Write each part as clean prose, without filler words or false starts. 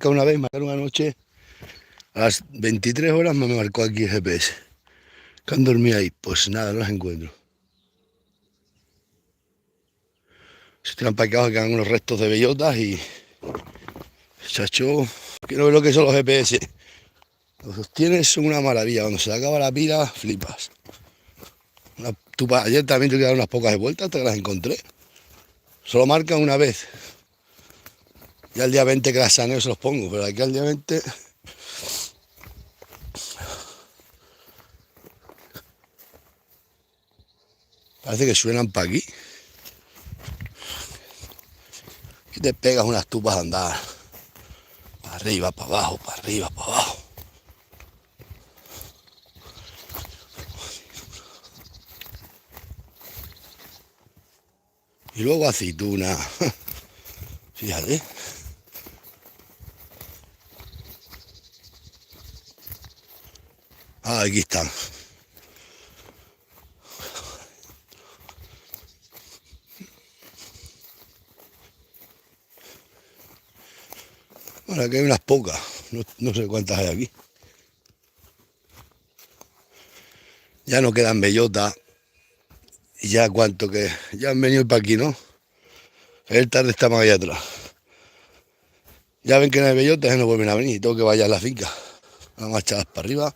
Una vez, marcaron una noche, a las 23 horas me marcó aquí el GPS. ¿Que han dormido ahí? Pues nada, no los encuentro. Se tiran para acá, quedan unos restos de bellotas y... Chacho, que no ve lo que son los GPS. Los sostienes son una maravilla. Cuando se le acaba la pila, flipas. Ayer también tuve que dar unas pocas de vueltas hasta que las encontré. Solo marcan una vez. Y al día 20 que las saneo se los pongo, pero aquí al día 20... Parece que suenan para aquí. Y te pegas unas tupas de andar. Para arriba, para abajo, para arriba, para abajo. Y luego aceituna. Fíjate. Ah, aquí están. Bueno, aquí hay unas pocas. No sé cuántas hay aquí. Ya no quedan bellotas. Y ya cuánto que... Ya han venido para aquí, ¿no? El tarde está más allá atrás. Ya ven que no hay bellotas y no vuelven a venir. Tengo que vaya a la finca. Vamos a echarlas para arriba.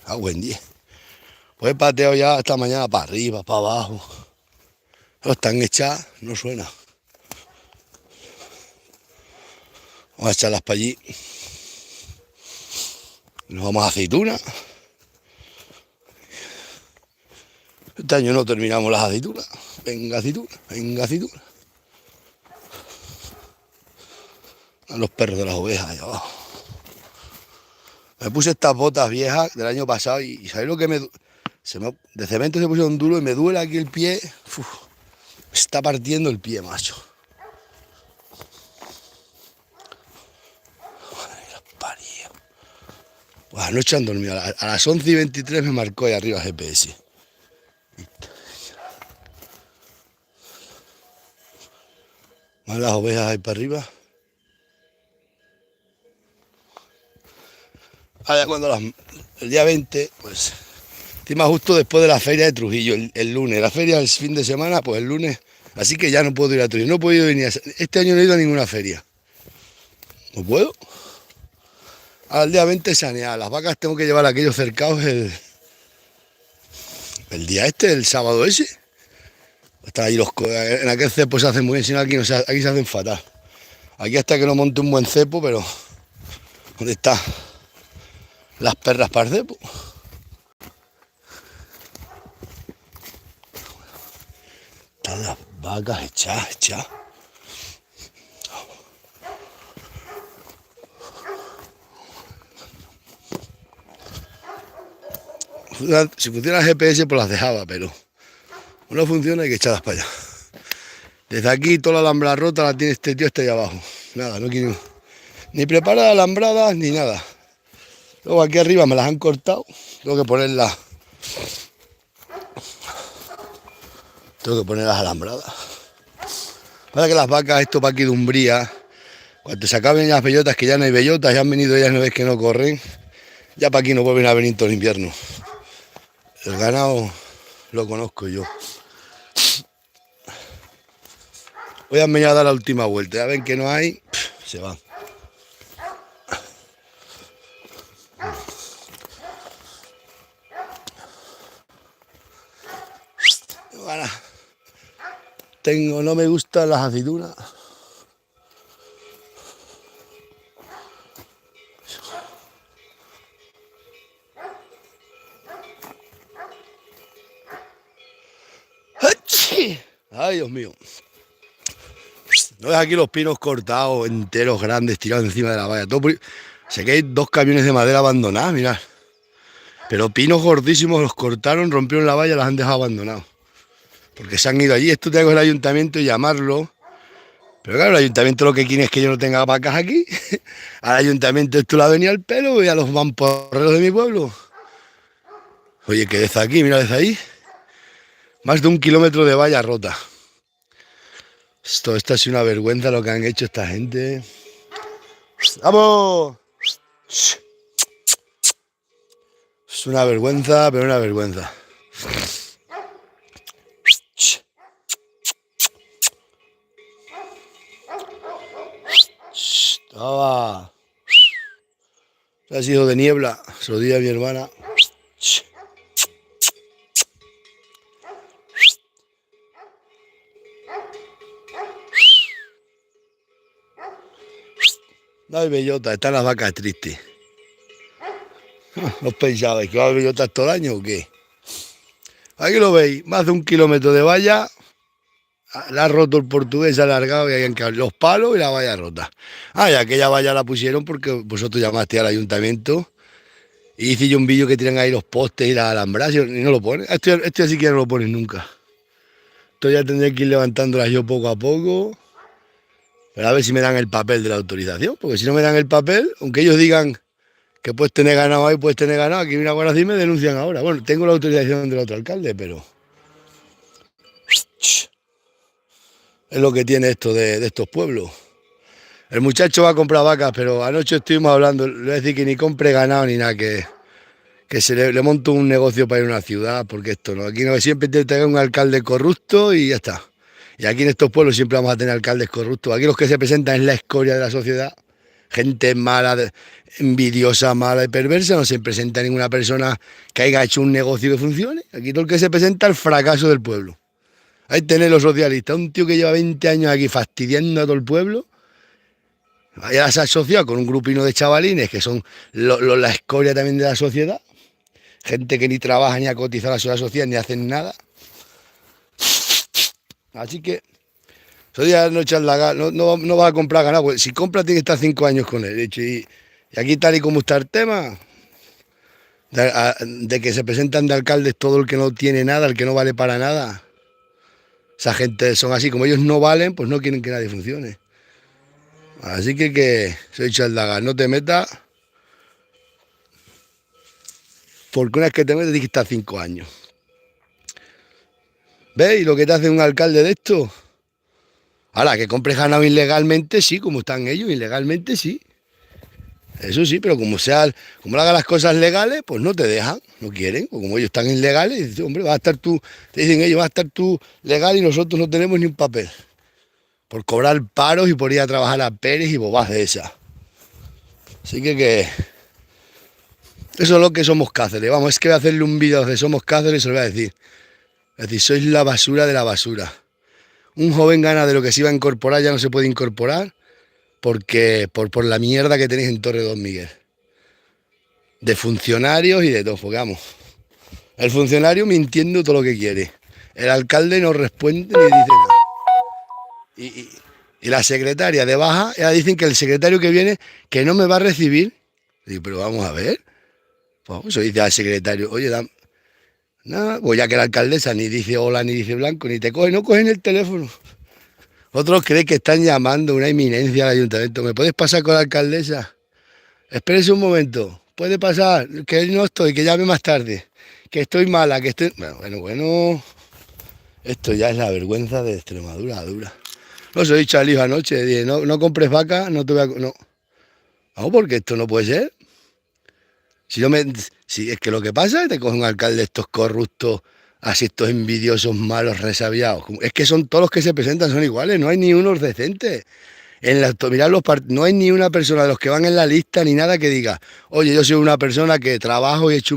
A buen día. Pues he pateado ya esta mañana para arriba, para abajo. No están hechas, no suena. Vamos a echarlas para allí. Nos vamos a aceitunas. Este año no terminamos las aceitunas. Venga aceituna, venga aceituna. A los perros de las ovejas allá abajo. Me puse estas botas viejas del año pasado y ¿sabéis lo que de cemento se pusieron duro y me duele aquí el pie? Uf, me está partiendo el pie, macho. Pues anoche han dormido. A las 11:23 me marcó ahí arriba el GPS. Más las ovejas ahí para arriba. Allá cuando el día 20, pues, encima justo después de la feria de Trujillo, el lunes. La feria es fin de semana, pues el lunes. Así que ya no puedo ir a Trujillo. No he podido venir. Este año no he ido a ninguna feria. ¿No puedo? Al día 20 sanear. Las vacas tengo que llevar a aquellos cercados el día el sábado ese. Están ahí en aquel cepo se hacen muy bien, sino aquí, aquí se hacen fatal. Aquí hasta que no monte un buen cepo, pero ¿dónde están las perras para el cepo? Están las vacas hechas. Si funciona el GPS, pues las dejaba, pero no funciona, hay que echarlas para allá. Desde aquí toda la alambrada rota la tiene este tío, está ahí abajo. Nada, no quiero ni preparar alambradas ni nada. Luego aquí arriba me las han cortado. Tengo que ponerlas alambradas. Para que las vacas, esto para aquí de Umbría, cuando se acaben las bellotas, que ya no hay bellotas, ya han venido ellas, no ves que no corren, ya para aquí no vuelven a venir todo el invierno. El ganado lo conozco yo. Voy a venir a dar la última vuelta, ya ven que no hay, se van. No me gustan las aceitunas. Ay, Dios mío. ¿No ves aquí los pinos cortados, enteros, grandes, tirados encima de la valla? Sé que hay 2 camiones de madera abandonadas, mirad. Pero pinos gordísimos los cortaron, rompieron la valla y las han dejado abandonados. Porque se han ido allí. Esto tengo el ayuntamiento y llamarlo. Pero claro, el ayuntamiento lo que quiere es que yo no tenga vacas aquí. Al ayuntamiento esto le ha venido al pelo y a los mamporreros de mi pueblo. Oye, que desde aquí, mira, desde ahí. Más de 1 kilómetro de valla rota. Esto ha sido una vergüenza lo que han hecho esta gente. ¡Vamos! Es una vergüenza, pero una vergüenza. Toma. Ha sido de niebla, se lo di a mi hermana. No hay bellota, están las vacas tristes. ¿No os pensabais que va a haber bellotas todo el año o qué? Aquí lo veis, más de 1 kilómetro de valla. La ha roto el portugués, ha alargado y hay los palos y la valla rota. Ah, y aquella valla la pusieron porque vosotros llamaste al ayuntamiento y hice yo un vídeo que tiran ahí los postes y las alambras y no lo ponen. Esto ya sí que no lo ponen nunca. Esto ya tendré que ir levantándolas yo poco a poco. Pero a ver si me dan el papel de la autorización, porque si no me dan el papel, aunque ellos digan que puedes tener ganado ahí, puedes tener ganado, aquí viene a Guardia Civil y me denuncian ahora. Bueno, tengo la autorización del otro alcalde, pero es lo que tiene esto de estos pueblos. El muchacho va a comprar vacas, pero anoche estuvimos hablando, le voy a decir que ni compre ganado ni nada, que se le monte un negocio para ir a una ciudad, porque esto no, aquí no, siempre te trae un alcalde corrupto y ya está. Y aquí en estos pueblos siempre vamos a tener alcaldes corruptos. Aquí los que se presentan es la escoria de la sociedad. Gente mala, envidiosa, mala y perversa. No se presenta ninguna persona que haya hecho un negocio que funcione. Aquí todo el que se presenta es el fracaso del pueblo. Ahí tenés los socialistas. Un tío que lleva 20 años aquí fastidiando a todo el pueblo. Ya se ha asociado con un grupino de chavalines que son la escoria también de la sociedad. Gente que ni trabaja ni ha cotizado a la seguridad social ni hacen nada. Así que eso ya no echar no vas a comprar ganado, pues si compras tiene que estar 5 años con él. Y aquí tal y como está el tema, de que se presentan de alcaldes todo el que no tiene nada, el que no vale para nada. Esa gente son así, como ellos no valen, pues no quieren que nadie funcione. Así que soy Chaldaga, no te metas, porque una vez que te metes tienes que estar 5 años. ¿Veis lo que te hace un alcalde de esto? Ahora, que compres ganado ilegalmente, sí, como están ellos, ilegalmente sí. Eso sí, pero como le hagan las cosas legales, pues no te dejan, no quieren. O como ellos están ilegales, dicen, hombre, vas a estar tú, te dicen ellos, vas a estar tú legal y nosotros no tenemos ni un papel. Por cobrar paros y por ir a trabajar a Pérez y bobas de esas. Así que eso es lo que somos Cáceres. Vamos, es que voy a hacerle un vídeo de Somos Cáceres y se lo voy a decir. Es decir, sois la basura de la basura. Un joven ganadero que se iba a incorporar ya no se puede incorporar porque por la mierda que tenéis en Torre Don Miguel. De funcionarios y de todo, porque vamos. El funcionario mintiendo todo lo que quiere. El alcalde no responde ni dice nada. Y la secretaria de baja, ya dicen que el secretario que viene, que no me va a recibir. Digo, pero vamos a ver. Pues eso dice al secretario, oye, nada, pues ya que la alcaldesa ni dice hola, ni dice blanco, ni te coge, no cogen el teléfono. Otros creen que están llamando una eminencia al ayuntamiento. ¿Me puedes pasar con la alcaldesa? Espérese un momento. Puede pasar, que no estoy, que llame más tarde. Que estoy mala, que estoy... Bueno. Esto ya es la vergüenza de Extremadura dura. Os he dicho al hijo anoche, dije, no compres vaca, no te voy a... No. No, porque esto no puede ser. Si es que lo que pasa es que te cogen un alcalde estos corruptos, así estos envidiosos, malos, resabiados. Es que son todos los que se presentan, son iguales, no hay ni unos decentes. Mirad no hay ni una persona de los que van en la lista ni nada que diga, oye, yo soy una persona que trabajo y he hecho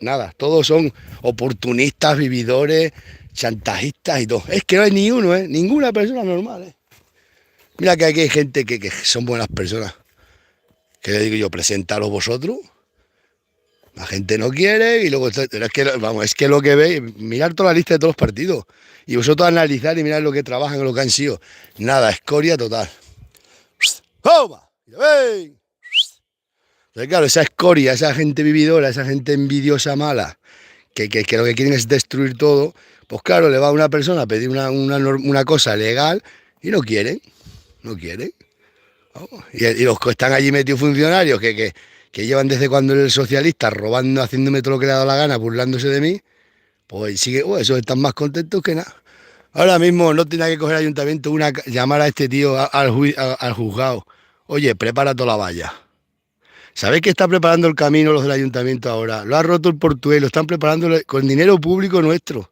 nada, todos son oportunistas, vividores, chantajistas y todo. Es que no hay ni uno, ninguna persona normal. Mira que aquí hay gente que son buenas personas. ¿Qué le digo yo? Presentaros vosotros. La gente no quiere y luego... es que lo que veis, mirar toda la lista de todos los partidos y vosotros analizar y mirar lo que trabajan o lo que han sido. Nada, escoria total. ¡Toma! Entonces, claro, esa escoria, esa gente vividora, esa gente envidiosa mala, que lo que quieren es destruir todo, pues claro, le va a una persona a pedir una cosa legal y no quieren. Y los que están allí metidos funcionarios que llevan desde cuando era el socialista robando, haciéndome todo lo que le ha dado la gana, burlándose de mí, pues sigue, esos están más contentos que nada. Ahora mismo no tiene que coger el ayuntamiento llamar a este tío al juzgado. Oye, prepara toda la valla. ¿Sabéis que está preparando el camino los del ayuntamiento ahora? Lo ha roto el portugués, lo están preparando con dinero público nuestro.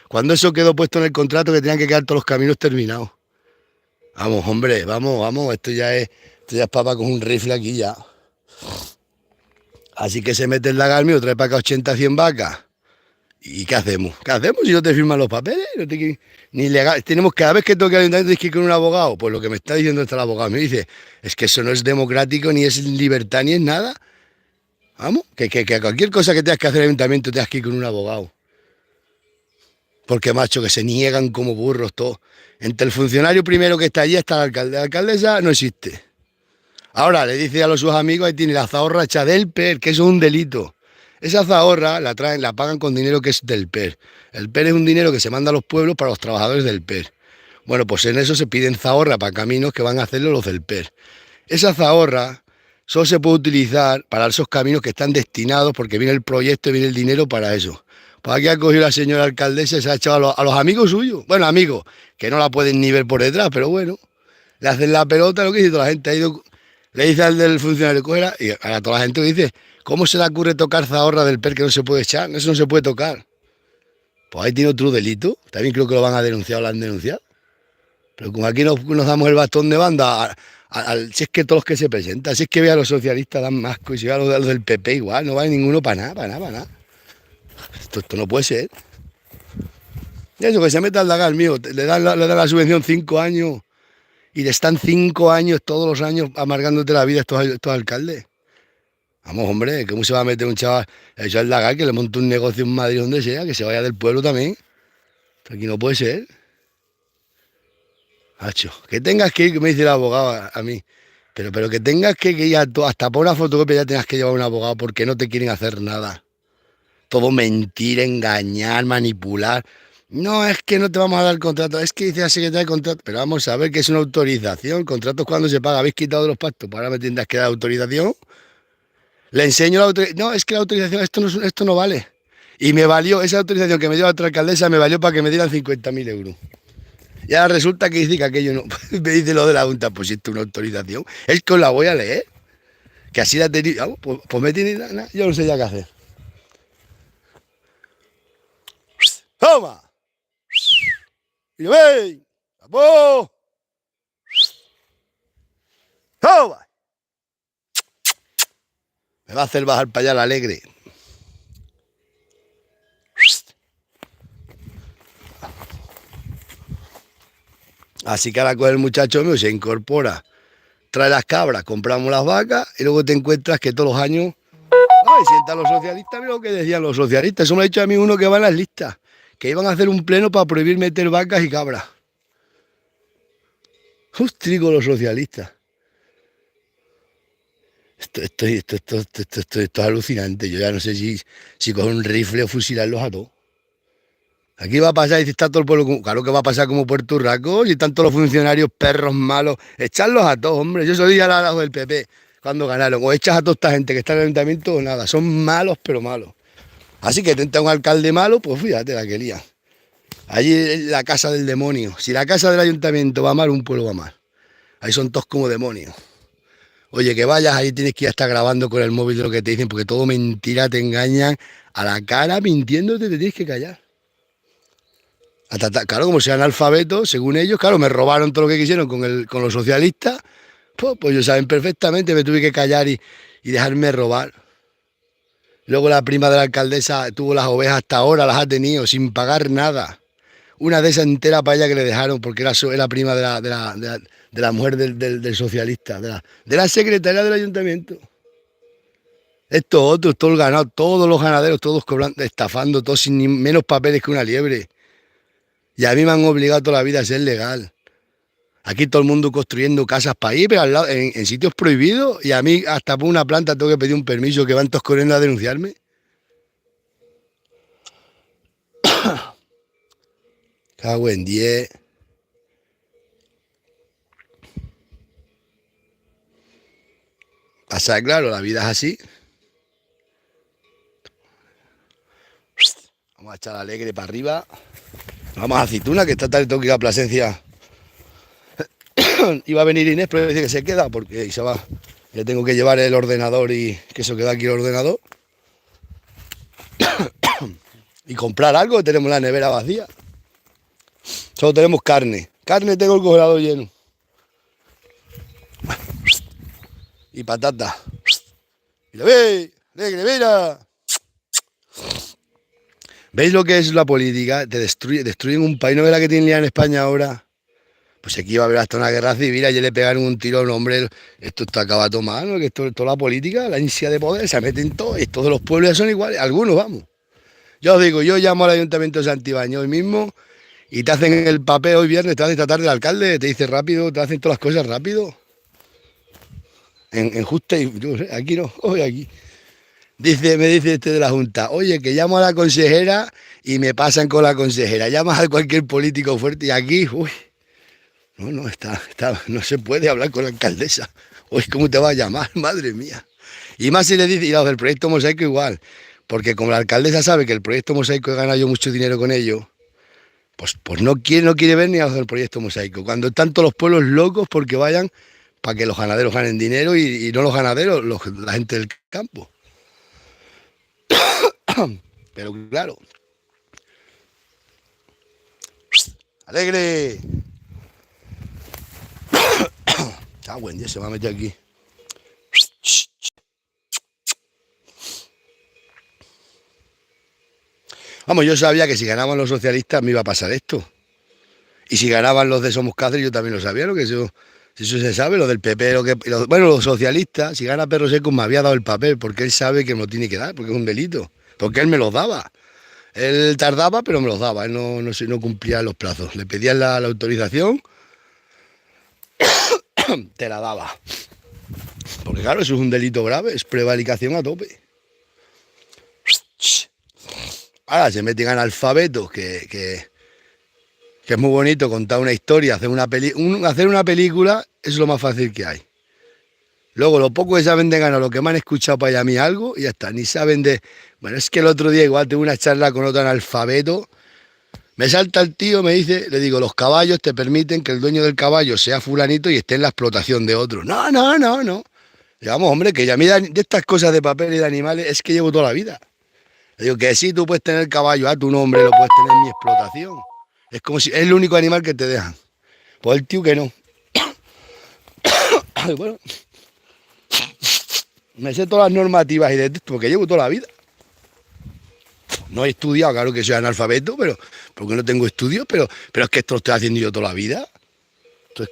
Cuando eso quedó puesto en el contrato que tenían que quedar todos los caminos terminados. Vamos, hombre, vamos, vamos, esto ya es papá con un rifle aquí ya. Así que se mete el lagar mío, trae para acá 80, 100 vacas. ¿Y qué hacemos? ¿Qué hacemos si no te firman los papeles? Ni legal. Tenemos, cada vez que toque el ayuntamiento tienes que ir con un abogado. Pues lo que me está diciendo el abogado me dice, es que eso no es democrático, ni es libertad, ni es nada. Vamos, que cualquier cosa que tengas que hacer en el ayuntamiento tengas que ir con un abogado. Porque, macho, que se niegan como burros todos. Entre el funcionario primero que está allí está el alcalde. La alcaldesa no existe. Ahora le dice a los sus amigos, ahí tiene la zahorra hecha del PER, que eso es un delito. Esa zahorra la traen, la pagan con dinero que es del PER. El PER es un dinero que se manda a los pueblos para los trabajadores del PER. Bueno, pues en eso se piden zahorra para caminos que van a hacerlo los del PER. Esa zahorra solo se puede utilizar para esos caminos que están destinados, porque viene el proyecto y viene el dinero para eso. Pues aquí ha cogido la señora alcaldesa y se ha echado a los amigos suyos. Bueno, amigos, que no la pueden ni ver por detrás, pero bueno. Le hacen la pelota, lo que dice toda la gente ha ido. Le dice al del funcionario, cógela, y a toda la gente le dice, ¿cómo se le ocurre tocar zahorra del PER que no se puede echar? Eso no se puede tocar. Pues ahí tiene otro delito. También creo que lo van a denunciar o lo han denunciado. Pero como aquí nos damos el bastón de banda, si es que todos los que se presentan, si es que ve a los socialistas dan más asco, y si ve a los del PP igual, no vale ninguno para nada, para nada, para nada. Esto no puede ser. Y eso, que se meta al lagar mío, le dan la subvención 5 años. Y le están 5 años, todos los años, amargándote la vida estos alcaldes. Vamos, hombre, ¿cómo se va a meter un chaval? Eso es lagar, que le monte un negocio en Madrid, donde sea, que se vaya del pueblo también. Pero aquí no puede ser. Hacho, que tengas que ir, que me dice el abogado a mí, pero que tengas que ir hasta por una fotocopia ya tengas que llevar un abogado porque no te quieren hacer nada. Todo mentir, engañar, manipular. No, es que no te vamos a dar el contrato, es que dice la secretaria de contrato. Pero vamos a ver que es una autorización. El contrato es cuando se paga. Habéis quitado de los pactos, pues ahora me tendrás que dar autorización. Le enseño la autorización. No, es que la autorización, esto no vale. Y me valió, esa autorización que me dio la otra alcaldesa, me valió para que me dieran 50.000 euros. Y ahora resulta que dice que aquello no. Me dice lo de la Junta, pues si esto es una autorización. Es que os la voy a leer. Que así la tenía. Pues me tiene nada, yo no sé ya qué hacer. ¡Toma! ¡Y ven! ¡Vamos! ¡Toma! Me va a hacer bajar para allá el alegre. Así que ahora con el muchacho mío se incorpora, trae las cabras, compramos las vacas y luego te encuentras que todos los años. Ay, sientan los socialistas, mira lo que decían los socialistas. Eso me ha dicho a mí uno que va en las listas, que iban a hacer un pleno para prohibir meter vacas y cabras. Trigo los socialistas. Esto es alucinante. Yo ya no sé si coger un rifle o fusilarlos a todos. Aquí va a pasar, y está todo el pueblo, claro que va a pasar como Puerto Rico, y están todos los funcionarios perros malos, echarlos a todos, hombre. Yo soy al lado del PP cuando ganaron, o echas a toda esta gente que está en el ayuntamiento o nada, son malos pero malos. Así que tenta un alcalde malo, pues fíjate la que lía. Allí es la casa del demonio. Si la casa del ayuntamiento va mal, un pueblo va mal. Ahí son todos como demonios. Oye, que vayas, ahí tienes que ir hasta grabando con el móvil de lo que te dicen, porque todo mentira, te engañan a la cara mintiéndote, te tienes que callar. Claro, como sean alfabetos, según ellos, claro, me robaron todo lo que quisieron con los socialistas, pues ellos saben perfectamente, me tuve que callar y dejarme robar. Luego la prima de la alcaldesa tuvo las ovejas hasta ahora, las ha tenido sin pagar nada. Una de esas entera para ella que le dejaron, porque era prima de la mujer del socialista, de la secretaria del ayuntamiento. Estos otros, todo el ganado, todos los ganaderos, todos cobrando, estafando, todos sin ni menos papeles que una liebre. Y a mí me han obligado toda la vida a ser legal. Aquí todo el mundo construyendo casas para ir, pero al lado, en sitios prohibidos, y a mí hasta por una planta tengo que pedir un permiso, que van todos corriendo a denunciarme. Cago en 10. Pasa, claro, la vida es así. Vamos a echar alegre para arriba. Vamos a aceituna, que esta tarde tengo que ir a Plasencia Iba a venir Inés, pero dice que se queda porque se va. Le tengo que llevar el ordenador y que se queda aquí el ordenador. Y comprar algo, tenemos la nevera vacía. Solo tenemos carne. Carne tengo el congelador lleno. Y patata. Y lo veis, mira. ¿Veis lo que es la política? Te destruyen un país. ¿No ves la que tienen en España ahora? Pues aquí va a haber hasta una guerra civil. Ayer le pegaron un tiro a un hombre. Esto está acabado mal, ¿no? Que toda la política, la ansia de poder, se meten todos. Y todos los pueblos ya son iguales. Algunos, vamos. Yo os digo, yo llamo al Ayuntamiento de Santibáñez hoy mismo y te hacen el papel hoy viernes, te hacen esta tarde el alcalde, te dice rápido, te hacen todas las cosas rápido. En Justa y yo sé, aquí no, hoy aquí. Me dice este de la Junta, oye, que llamo a la consejera y me pasan con la consejera. Llamas a cualquier político fuerte y aquí, uy, no, no se puede hablar con la alcaldesa. Uy, ¿cómo te va a llamar? Madre mía. Y más si le dice, y los del proyecto Mosaico igual. Porque como la alcaldesa sabe que el proyecto Mosaico he ganado yo mucho dinero con ello, pues no quiere ver ni a los del proyecto Mosaico. Cuando están todos los pueblos locos porque vayan para que los ganaderos ganen dinero y no los ganaderos, la gente del campo. Pero claro. ¡Alegre! Ah, buen día, se va a meter aquí. Vamos, yo sabía que si ganaban los socialistas me iba a pasar esto. Y si ganaban los de Somos Cáceres, yo también lo sabía, ¿no? Que eso se sabe, lo del PP, bueno, los socialistas, si gana Perro Seco me había dado el papel, porque él sabe que me lo tiene que dar, porque es un delito. Porque él me los daba. Él tardaba, pero me los daba. Él no cumplía los plazos. Le pedían la autorización, te la daba. Porque claro, eso es un delito grave, es prevaricación a tope. Ahora se meten analfabetos, que es muy bonito contar una historia, hacer una película es lo más fácil que hay. Luego, lo poco que saben de ganar, lo que me han escuchado para a mí algo, y ya está, ni saben de... Bueno, es que el otro día igual tuve una charla con otro analfabeto, me salta el tío, me dice, le digo, los caballos te permiten que el dueño del caballo sea fulanito y esté en la explotación de otro. No. Digamos, hombre, que ya a mí de estas cosas de papel y de animales es que llevo toda la vida. Le digo que sí, tú puedes tener el caballo a tu nombre, lo puedes tener en mi explotación. Es como si es el único animal que te dejan. Pues el tío que no. Bueno, me sé todas las normativas y de esto porque llevo toda la vida. No he estudiado, claro que soy analfabeto, pero porque no tengo estudios, pero es que esto lo estoy haciendo yo toda la vida. Esto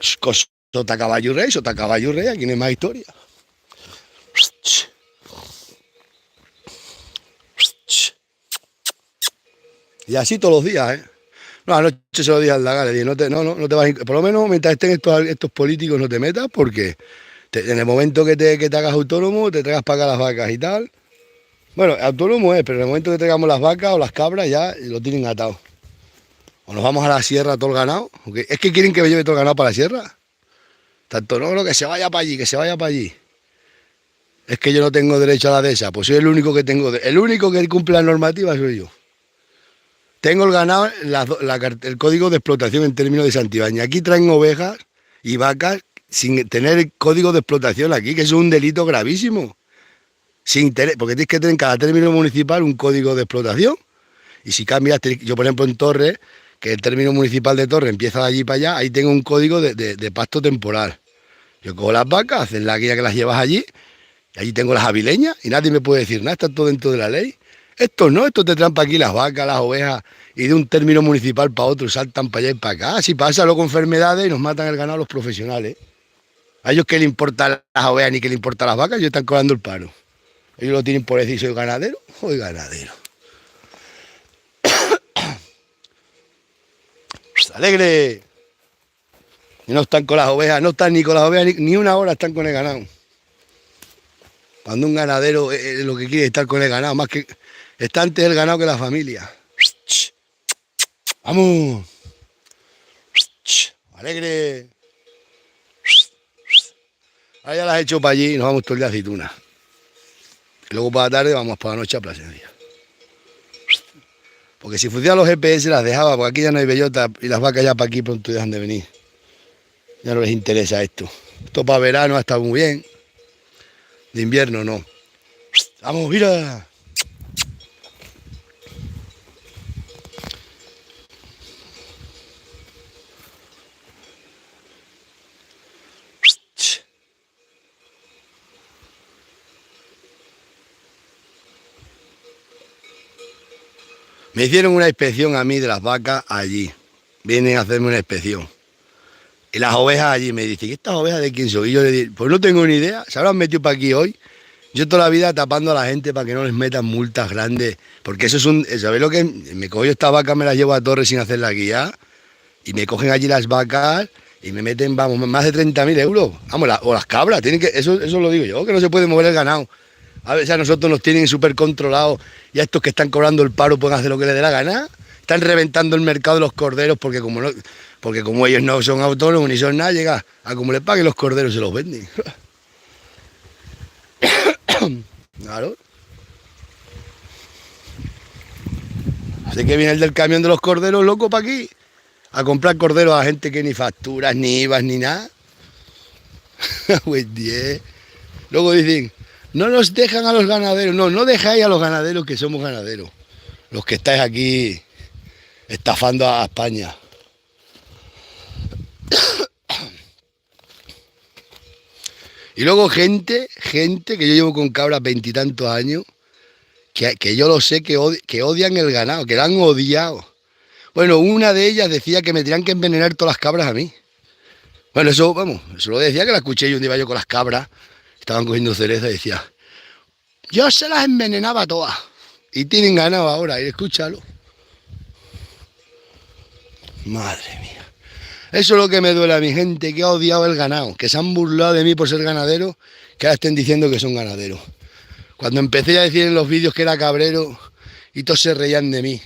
es sota caballo y rey, aquí no hay más historia. Y así todos los días, ¿eh? No, anoche se lo dije al Daga, le dije, no te vas a... Por lo menos mientras estén estos políticos no te metas, porque en el momento que te hagas autónomo, te traigas para acá las vacas y tal. Bueno, autónomo es, pero en el momento que traigamos las vacas o las cabras ya lo tienen atado. O nos vamos a la sierra todo el ganado. Es que quieren que me lleve todo el ganado para la sierra. Tanto no, que se vaya para allí, que se vaya para allí. Es que yo no tengo derecho a la dehesa, pues soy el único que el único que cumple la normativa soy yo. Tengo el ganado, el código de explotación en términos de Santibáñez. Aquí traen ovejas y vacas sin tener el código de explotación aquí, que eso es un delito gravísimo. Porque tienes que tener en cada término municipal un código de explotación. Y si cambias, yo por ejemplo en Torres, que el término municipal de Torres empieza de allí para allá, ahí tengo un código de pasto temporal. Yo cojo las vacas, hacen la guía que las llevas allí, y allí tengo las avileñas, y nadie me puede decir nada, está todo dentro de la ley. Estos te traen para aquí las vacas, las ovejas, y de un término municipal para otro saltan para allá y para acá. Si pasa luego con enfermedades y nos matan el ganado los profesionales. A ellos que le importan las ovejas ni que le importan las vacas, ellos están cobrando el paro. Ellos lo tienen por decir, soy ganadero. ¡Alegre! Y no están con las ovejas, no están ni con las ovejas, ni una hora están con el ganado. Cuando un ganadero lo que quiere es estar con el ganado, más que está antes el ganado que la familia. ¡Vamos! ¡Alegre! Ahora ya las he hecho para allí y nos vamos todo el día a aceitunas. Y luego para la tarde vamos para la noche a Plasencia. Porque si funcionan los GPS las dejaba, porque aquí ya no hay bellota y las vacas ya para aquí pronto dejan de venir. Ya no les interesa esto. Esto para verano está muy bien. De invierno no. Vamos, mira. Me hicieron una inspección a mí de las vacas allí. Vienen a hacerme una inspección. Y las ovejas allí me dicen, ¿y estas ovejas de quién son? Y yo le digo, pues no tengo ni idea. ¿Se habrán metido para aquí hoy? Yo toda la vida tapando a la gente para que no les metan multas grandes. Porque eso es un... ¿Sabéis lo que? Me cojo yo estas vacas, me las llevo a Torres sin hacer la guía. Y me cogen allí las vacas y me meten, vamos, más de 30.000 euros. Vamos, o las cabras. Tienen que, eso lo digo yo, que no se puede mover el ganado. A veces a nosotros nos tienen súper controlados y a estos que están cobrando el paro pueden hacer lo que les dé la gana. Están reventando el mercado de los corderos porque como ellos no son autónomos ni son nada, llega a como les paguen los corderos se los venden. Claro. Sé que viene el del camión de los corderos loco para aquí a comprar corderos a gente que ni facturas, ni IVAs, ni nada. Pues 10. Luego dicen, no nos dejan a los ganaderos. No, no dejáis a los ganaderos que somos ganaderos. Los que estáis aquí estafando a España. Y luego gente que yo llevo con cabras 20 y tantos años, que yo lo sé que odian el ganado, que la han odiado. Bueno, una de ellas decía que me tenían que envenenar todas las cabras a mí. Bueno, eso, vamos, eso lo decía que la escuché yo un día yo con las cabras, estaban cogiendo cereza y decía, yo se las envenenaba todas. Y tienen ganado ahora, y escúchalo. Madre mía. Eso es lo que me duele a mi gente, que ha odiado el ganado, que se han burlado de mí por ser ganadero, que ahora estén diciendo que son ganaderos. Cuando empecé a decir en los vídeos que era cabrero, y todos se reían de mí.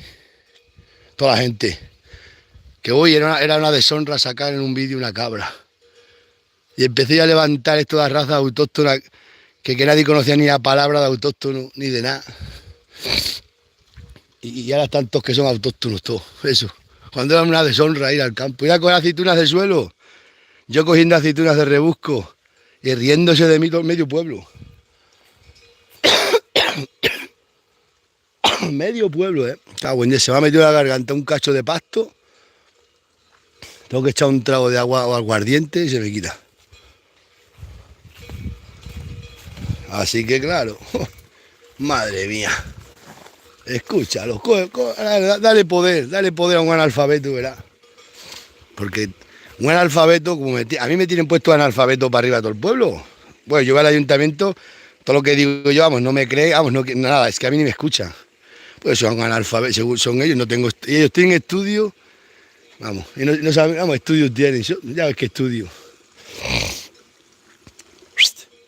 Toda la gente. Que hoy era una deshonra sacar en un vídeo una cabra. Y empecé a levantar esto de las razas autóctonas, que nadie conocía ni la palabra de autóctono, ni de nada. Y ahora están todos que son autóctonos, todos. Eso. Cuando era una deshonra ir al campo. Ir a coger aceitunas de suelo. Yo cogiendo aceitunas de rebusco. Y riéndose de mí todo el medio pueblo. Medio pueblo, Está bueno, se me ha metido en la garganta un cacho de pasto. Tengo que echar un trago de agua o aguardiente y se me quita. Así que claro, madre mía. Escúchalo, dale poder a un analfabeto, ¿verdad? Porque un analfabeto, como a mí me tienen puesto analfabeto para arriba todo el pueblo. Bueno, yo voy al ayuntamiento, todo lo que digo yo, vamos, no me cree, vamos, no, nada, es que a mí ni me escuchan. Pues son analfabetos, según son ellos, no tengo, ellos tienen estudio, vamos, y no saben, vamos, estudios tienen, ya ves qué estudio.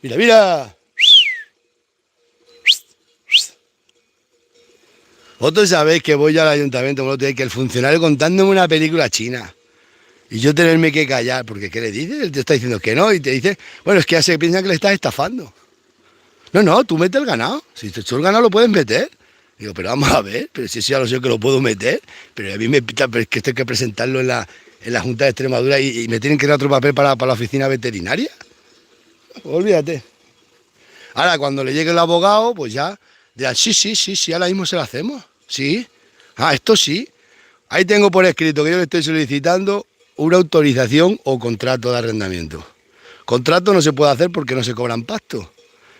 Mira, mira. Vosotros sabéis que voy al ayuntamiento, que el funcionario contándome una película china y yo tenerme que callar, porque ¿qué le dices? Él te está diciendo que no y te dice, bueno, es que ya se piensan que le estás estafando. No, tú mete el ganado, si tú el ganado lo puedes meter. Digo, pero vamos a ver, pero si ya lo sé que lo puedo meter, pero a mí me pita, pero es que esto hay que presentarlo en la Junta de Extremadura y me tienen que dar otro papel para la oficina veterinaria. Olvídate. Ahora, cuando le llegue el abogado, pues ya dirán, sí, ahora mismo se lo hacemos. Sí. Esto sí. Ahí tengo por escrito que yo le estoy solicitando una autorización o contrato de arrendamiento. Contrato no se puede hacer porque no se cobran pastos.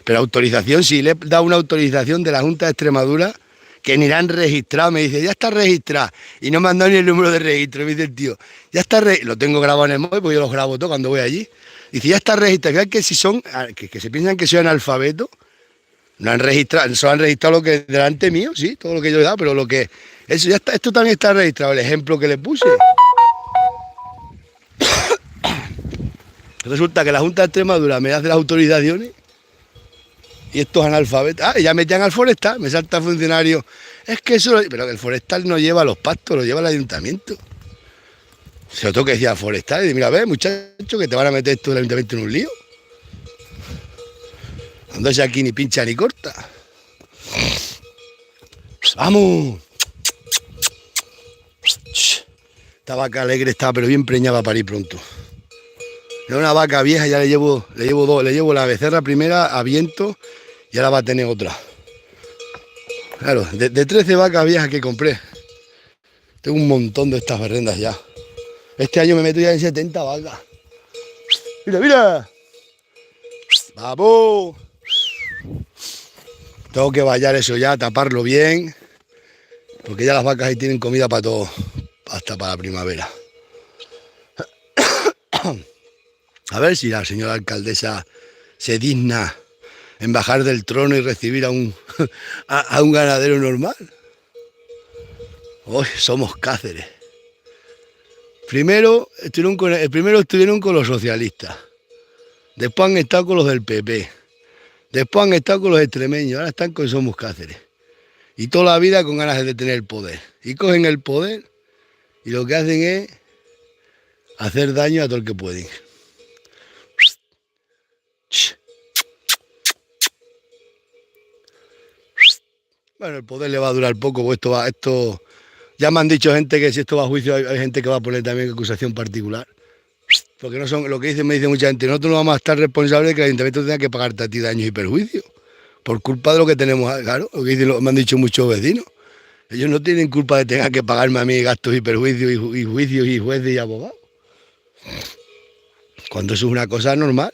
Pero autorización, sí, le da una autorización de la Junta de Extremadura que ni la han registrado. Me dice, ya está registrada. Y no me han dado ni el número de registro. Me dice el tío, ya está registrado. Lo tengo grabado en el móvil porque yo lo grabo todo cuando voy allí. Dice, ya está registrado. Que si son, que se piensan que soy analfabeto, no han registrado, solo han registrado lo que delante mío, sí, todo lo que yo he dado, pero lo que, eso ya está, esto también está registrado, el ejemplo que le puse. Resulta que la Junta de Extremadura me hace las autorizaciones y estos analfabetos, y ya metían al forestal, me salta el funcionario, es que eso, pero el forestal no lleva los pastos, lo lleva el ayuntamiento. Se lo tengo que decir al forestal y dice, mira, ve, muchacho, que te van a meter esto del ayuntamiento en un lío. No es aquí ni pincha ni corta. ¡Vamos! Esta vaca alegre estaba, pero bien preñada para parir pronto. Era una vaca vieja, ya le llevo dos. Le llevo la becerra primera a viento y ahora va a tener otra. Claro, de 13 vacas viejas que compré. Tengo un montón de estas berrendas ya. Este año me meto ya en 70 vacas. ¡Mira, mira! ¡Vamos! Tengo que vallar eso ya, taparlo bien. Porque ya las vacas ahí tienen comida para todo. Hasta para la primavera. A ver si la señora alcaldesa se digna en bajar del trono y recibir a un, a un ganadero normal. Hoy somos Cáceres. Primero estuvieron con los socialistas. Después han estado con los del PP. Después han estado con los extremeños. Ahora están con Somos Cáceres. Y toda la vida con ganas de tener el poder. Y cogen el poder y lo que hacen es hacer daño a todo el que pueden. Bueno, el poder le va a durar poco, pues esto ya me han dicho gente que si esto va a juicio hay gente que va a poner también acusación particular. Porque no son, lo que me dice mucha gente, nosotros no vamos a estar responsables de que el ayuntamiento tenga que pagarte a ti daños y perjuicios. Por culpa de lo que tenemos, claro, lo que me han dicho muchos vecinos. Ellos no tienen culpa de tener que pagarme a mí gastos y perjuicios y juicios y jueces y abogados. Cuando eso es una cosa normal.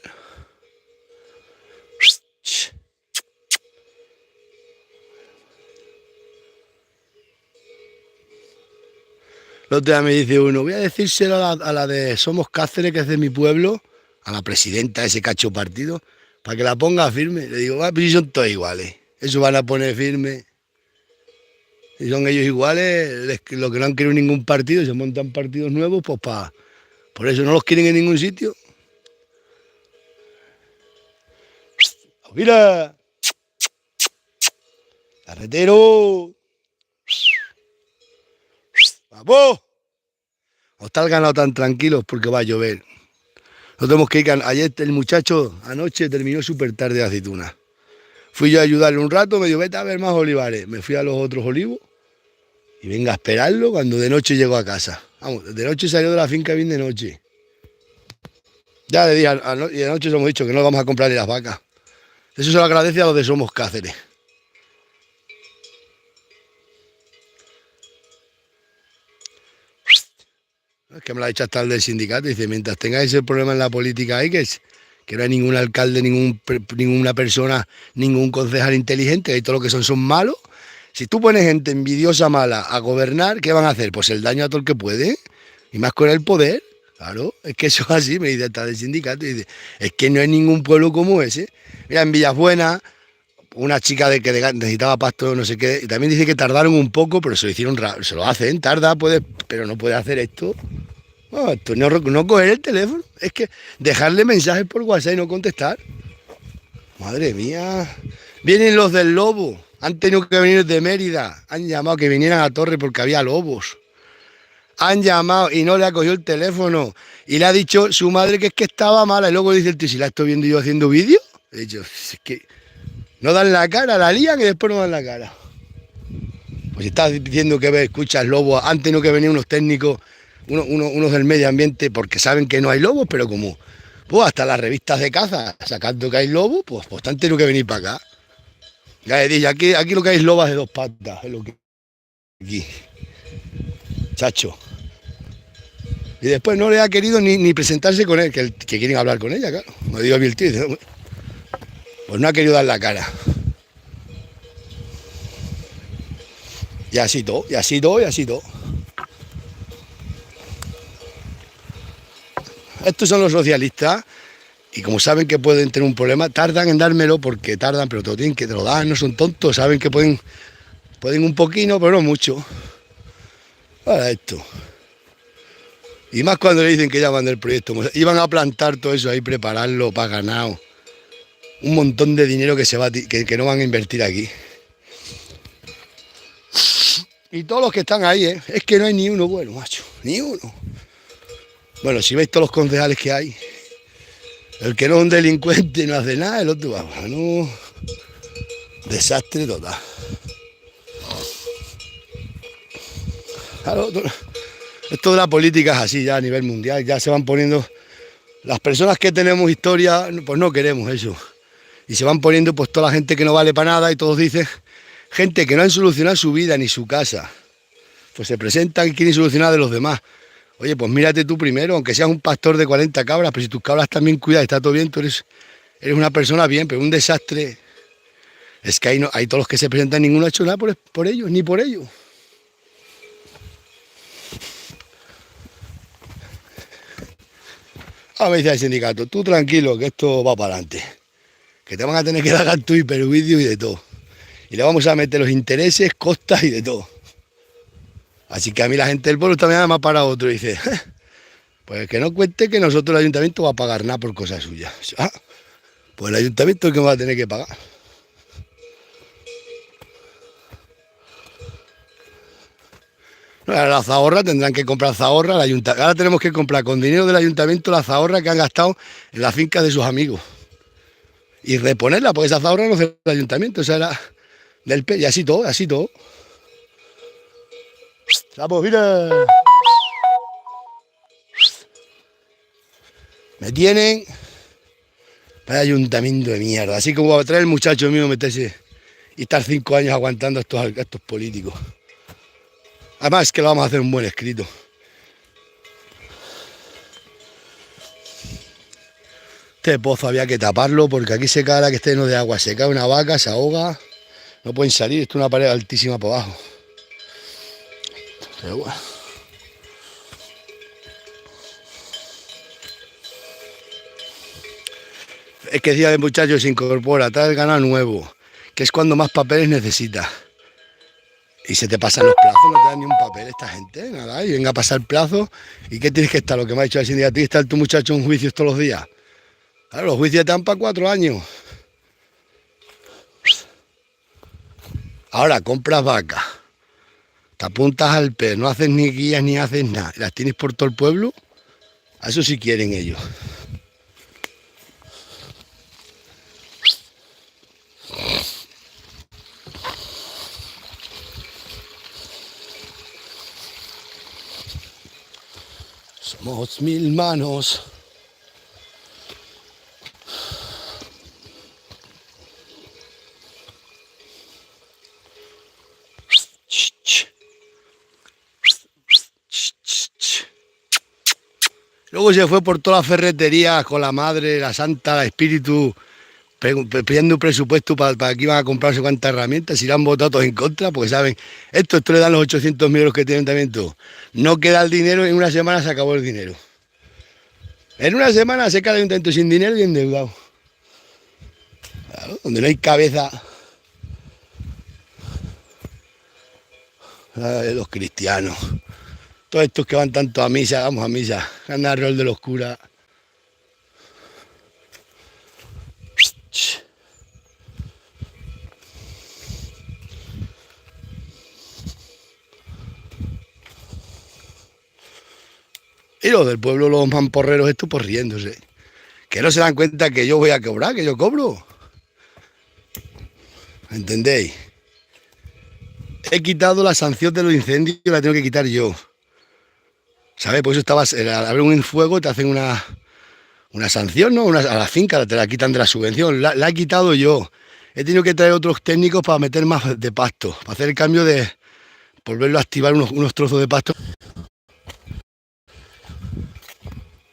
El otro día me dice uno, voy a decírselo a la de Somos Cáceres, que es de mi pueblo, a la presidenta de ese cacho partido, para que la ponga firme. Le digo, pues si son todos iguales, eso van a poner firme. Si son ellos iguales, lo que no han querido ningún partido, se montan partidos nuevos, pues por eso no los quieren en ningún sitio. ¡Mira! ¡Carretero! ¡Vamos! O está el ganado tan tranquilos porque va a llover. No tenemos que ir. Ayer el muchacho anoche terminó súper tarde de aceituna. Fui yo a ayudarle un rato, me dijo, vete a ver más olivares. Me fui a los otros olivos y venga a esperarlo cuando de noche llegó a casa. Vamos, de noche salió de la finca bien de noche. Ya le dije, y de noche os hemos dicho que no vamos a comprarle las vacas. Eso se lo agradece a los de Somos Cáceres. Es que me lo ha dicho hasta el del sindicato. Dice, mientras tengáis ese problema en la política ahí, que no hay ningún alcalde, ninguna persona, ningún concejal inteligente, y todo lo que son malos. Si tú pones gente envidiosa, mala, a gobernar, ¿qué van a hacer? Pues el daño a todo el que puede, y más con el poder. Claro, es que eso es así, me dice hasta del sindicato. Dice, es que no hay ningún pueblo como ese. Mira, en Villabuena, una chica que necesitaba pasto, no sé qué, y también dice que tardaron un poco, pero se lo hicieron se lo hacen, tarda, pero no puede hacer esto. No, esto no coger el teléfono, es que dejarle mensajes por WhatsApp y no contestar. Madre mía. Vienen los del lobo, han tenido que venir de Mérida, han llamado que vinieran a Torre porque había lobos. Han llamado y no le ha cogido el teléfono y le ha dicho su madre que es que estaba mala y luego dice el tío, si la estoy viendo yo haciendo vídeo. He dicho, es que no dan la cara, la lían y después no dan la cara. Pues si estás diciendo que escuchas lobos, han tenido que venir unos técnicos, unos del medio ambiente, porque saben que no hay lobos, pero como pues hasta las revistas de caza, sacando que hay lobos, pues han tenido que venir para acá. Ya le dije, aquí lo que hay es lobas de dos patas, es lo que aquí. Chacho. Y después no le ha querido ni presentarse con él, que quieren hablar con ella, claro. Me digo a mí el tío, pues no ha querido dar la cara. Y así todo, y así todo, y así todo. Estos son los socialistas y como saben que pueden tener un problema, tardan en dármelo porque tardan, pero te lo dan, no son tontos, saben que pueden un poquito, pero no mucho. Para esto. Y más cuando le dicen que ya van del proyecto. Iban a plantar todo eso ahí, prepararlo para ganado. Un montón de dinero que no van a invertir aquí. Y todos los que están ahí, es que no hay ni uno bueno, macho, ni uno. Bueno, si veis todos los concejales que hay, el que no es un delincuente no hace nada, el otro va, no, desastre total. Claro, esto de la política es así ya a nivel mundial, ya se van poniendo, Las personas que tenemos historia, pues no queremos eso. Y se van poniendo pues toda la gente que no vale para nada y todos dicen, gente que no han solucionado su vida ni su casa. Pues se presentan y quieren solucionar de los demás. Oye, pues mírate tú primero, aunque seas un pastor de 40 cabras, pero si tus cabras también cuidas y está todo bien, tú eres una persona bien, pero un desastre. Es que hay todos los que se presentan, ninguno ha hecho nada por ellos, ni por ellos. Me dice el sindicato, tú tranquilo, que esto va para adelante. Que te van a tener que dar tu hipervídeo y de todo. Y le vamos a meter los intereses, costas y de todo. Así que a mí la gente del pueblo también me ha parado otro y dice, pues que no cuente que nosotros el ayuntamiento va a pagar nada por cosas suyas. Pues el ayuntamiento es el que va a tener que pagar. No, ahora la zahorra tendrán que comprar zahorra. Ahora tenemos que comprar con dinero del ayuntamiento la zahorra que han gastado en las fincas de sus amigos. Y reponerla, porque esa zahorra no es del ayuntamiento, esa era del PE. Y así todo, así todo. Vamos, mira. Me tienen para ayuntamiento de mierda. Así como va a traer el muchacho mío meterse y estar 5 años aguantando a estos políticos. Además es que lo vamos a hacer un buen escrito. Este pozo había que taparlo porque aquí se cae la que esté lleno de agua. Se cae una vaca, se ahoga. No pueden salir, esto es una pared altísima por abajo. Pero bueno. Es que decía el muchacho se incorpora, trae el ganado nuevo, que es cuando más papeles necesita. Y se te pasan los plazos, no te dan ni un papel esta gente, nada, y venga a pasar el plazo. ¿Y qué tienes que estar? Lo que me ha dicho el sindicato, ¿tienes que estar tu muchacho en juicios todos los días? Claro, los juicios te dan para 4 años. Ahora compras vacas, te apuntas al PER, no haces ni guías ni haces nada, las tienes por todo el pueblo, a eso sí quieren ellos. Somos 1000 manos. Luego se fue por toda la ferretería con la madre, la santa, la espíritu, pidiendo un presupuesto para que iban a comprarse cuantas herramientas y le han votado todos en contra porque saben, esto le dan los 800.000 euros que tiene el ayuntamiento. No queda el dinero, en una semana se acabó el dinero. En una semana se queda el ayuntamiento sin dinero y endeudado. Claro, donde no hay cabeza. Los cristianos. Todos estos que van tanto a misa, vamos a misa. Andan al rol de los curas. Y los del pueblo, los mamporreros estos, pues riéndose. Que no se dan cuenta que yo voy a cobrar, que yo cobro. ¿Entendéis? He quitado la sanción de los incendios, la tengo que quitar yo. ¿Sabes? Por eso al haber un fuego te hacen una sanción, ¿no? A la finca te la quitan de la subvención. La he quitado yo. He tenido que traer otros técnicos para meter más de pasto, para hacer el cambio de volverlo a activar unos trozos de pasto.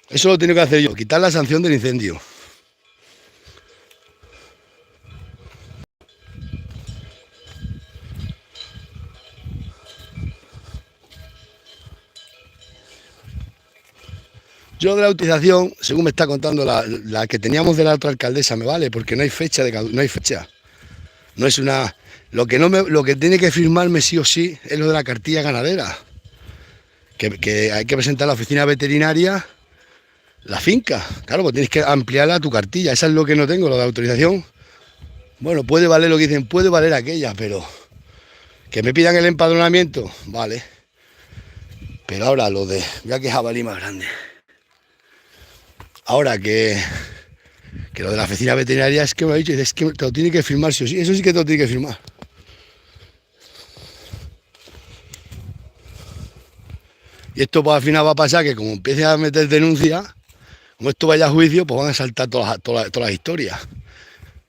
Eso lo tengo que hacer yo, quitar la sanción del incendio. Yo de la utilización, según me está contando la que teníamos de la otra alcaldesa, me vale, porque no hay fecha. No hay fecha. No es una. Lo que tiene que firmarme sí o sí es lo de la cartilla ganadera. Que hay que presentar a la oficina veterinaria la finca. Claro, pues tienes que ampliarla a tu cartilla. Esa es lo que no tengo, lo de autorización. Bueno, puede valer lo que dicen, puede valer aquella, pero que me pidan el empadronamiento, vale. Pero ahora lo de. Mira que jabalí más grande. Ahora que lo de la oficina veterinaria es que me lo ha dicho, es que te lo tiene que firmar sí o sí, eso sí que te lo tiene que firmar. Y esto pues al final va a pasar que como empiece a meter denuncias, Como esto vaya a juicio, pues van a saltar todas las historias.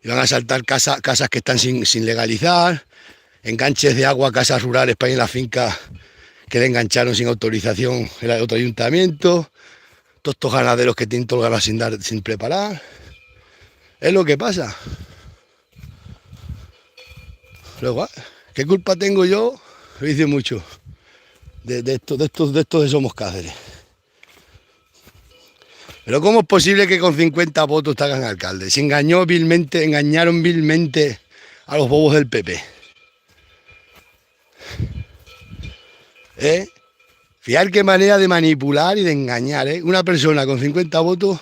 Y van a saltar casas que están sin legalizar, enganches de agua a casas rurales para ir en la finca que le engancharon sin autorización el otro ayuntamiento, todos estos ganaderos que tienen todo el ganado sin preparar. Es lo que pasa. Luego, ¿qué culpa tengo yo? Lo hice mucho de estos de Somos Cáceres. Pero ¿cómo es posible que con 50 votos te hagan alcalde? Se engañaron vilmente a los bobos del PP. Fijar qué manera de manipular y de engañar, ¿eh? Una persona con 50 votos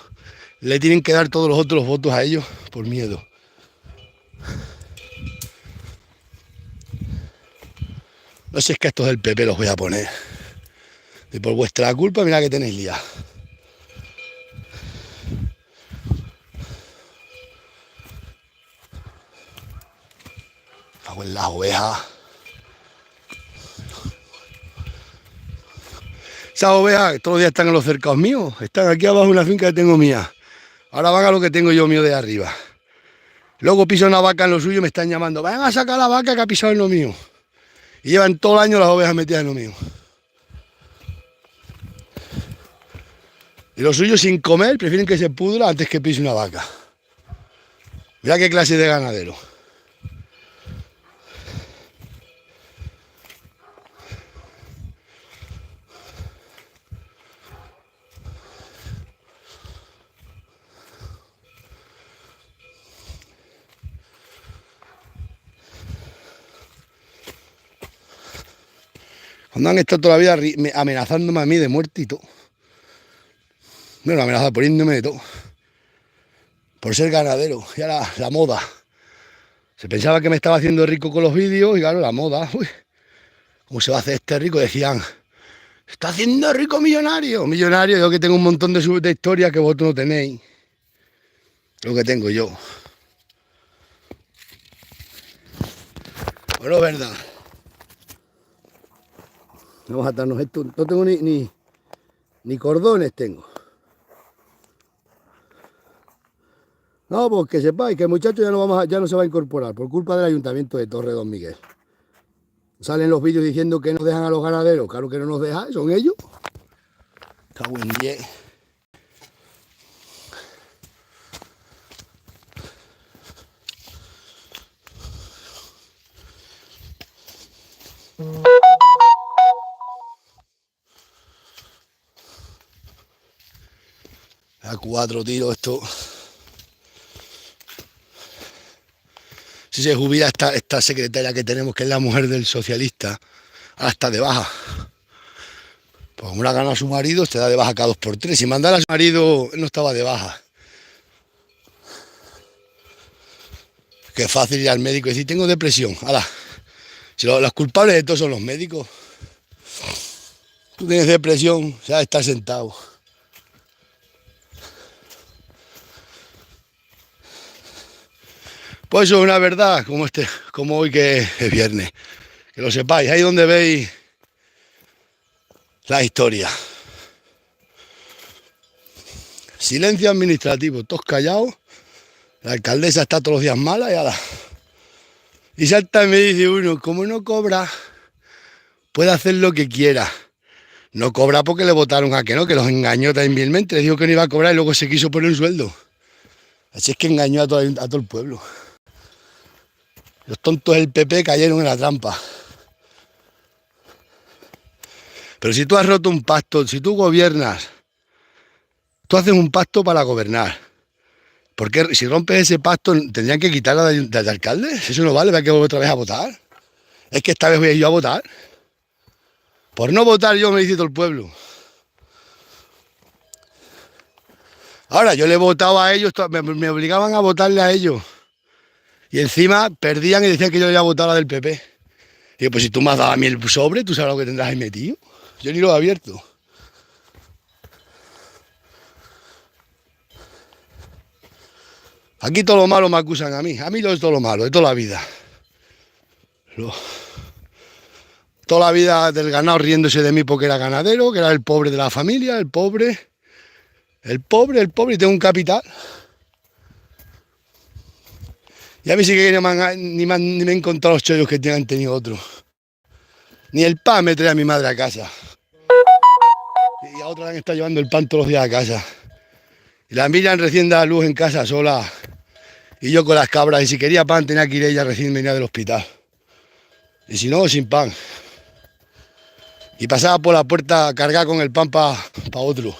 le tienen que dar todos los otros votos a ellos por miedo. No sé, es que estos del PP los voy a poner. Y por vuestra culpa, mira que tenéis liado. Cago en las ovejas. Esas ovejas todos los días están en los cercados míos. Están aquí abajo en una finca que tengo mía. Ahora van a lo que tengo yo mío de arriba. Luego piso una vaca en lo suyo y me están llamando. Vayan a sacar la vaca que ha pisado en lo mío. Y llevan todo el año las ovejas metidas en lo mío. Y los suyos sin comer prefieren que se pudra antes que pise una vaca. Mira qué clase de ganadero. Cuando han estado toda la vida amenazándome a mí de muerte y todo. Bueno, amenazado poniéndome de todo. Por ser ganadero. Ya la moda. Se pensaba que me estaba haciendo rico con los vídeos y claro, la moda. Uy, ¿cómo se va a hacer este rico? Decían, está haciendo rico millonario. Millonario, yo que tengo un montón de historias que vosotros no tenéis. Lo que tengo yo. Bueno, es verdad. Vamos a atarnos esto. No tengo ni cordones tengo. No, pues que sepáis que el muchacho ya no se va a incorporar por culpa del ayuntamiento de Torre Don Miguel. Salen los vídeos diciendo que nos dejan a los ganaderos. Claro que no nos dejan, son ellos. Cago en 10. A 4 tiros esto. Si se jubila esta secretaria que tenemos, que es la mujer del socialista, ahora está de baja. Pues como la gana a su marido, se da de baja cada 2x3. Si mandara a su marido, no estaba de baja. Qué fácil ir al médico y decir, tengo depresión. Ahora, si los culpables de todo son los médicos. Tú tienes depresión, ya estás sentado. Pues eso es una verdad, como hoy que es viernes. Que lo sepáis, ahí donde veis la historia. Silencio administrativo, todos callados. La alcaldesa está todos los días mala y ahora. Y salta y me dice uno, como no cobra, puede hacer lo que quiera. No cobra porque le votaron a que no, que los engañó tan vilmente. Le dijo que no iba a cobrar y luego se quiso poner un sueldo. Así es que engañó a todo el pueblo. Los tontos del PP cayeron en la trampa. Pero si tú has roto un pacto, si tú gobiernas, tú haces un pacto para gobernar. Porque si rompes ese pacto, tendrían que quitarla de alcalde. Eso no vale, va a que volver otra vez a votar. Es que esta vez voy a ir yo a votar. Por no votar yo me dice todo el pueblo. Ahora, yo le votaba a ellos, me obligaban a votarle a ellos. Y encima perdían y decían que yo había votado a la del PP. Y yo, pues si tú me has dado a mí el sobre, tú sabes lo que tendrás ahí metido. Yo ni lo he abierto. Aquí todo lo malo me acusan a mí. A mí lo es todo lo malo, de toda la vida. Toda la vida del ganado riéndose de mí porque era ganadero, que era el pobre de la familia, el pobre. el pobre, y tengo un capital. Y a mí sí que ni me he encontrado los chollos que han tenido otros. Ni el pan me trae a mi madre a casa. Y a otra le han estado llevando el pan todos los días a casa. Y la Miriam recién da luz en casa sola. Y yo con las cabras. Y si quería pan tenía que ir ella recién venía del hospital. Y si no, sin pan. Y pasaba por la puerta cargada con el pan para otro.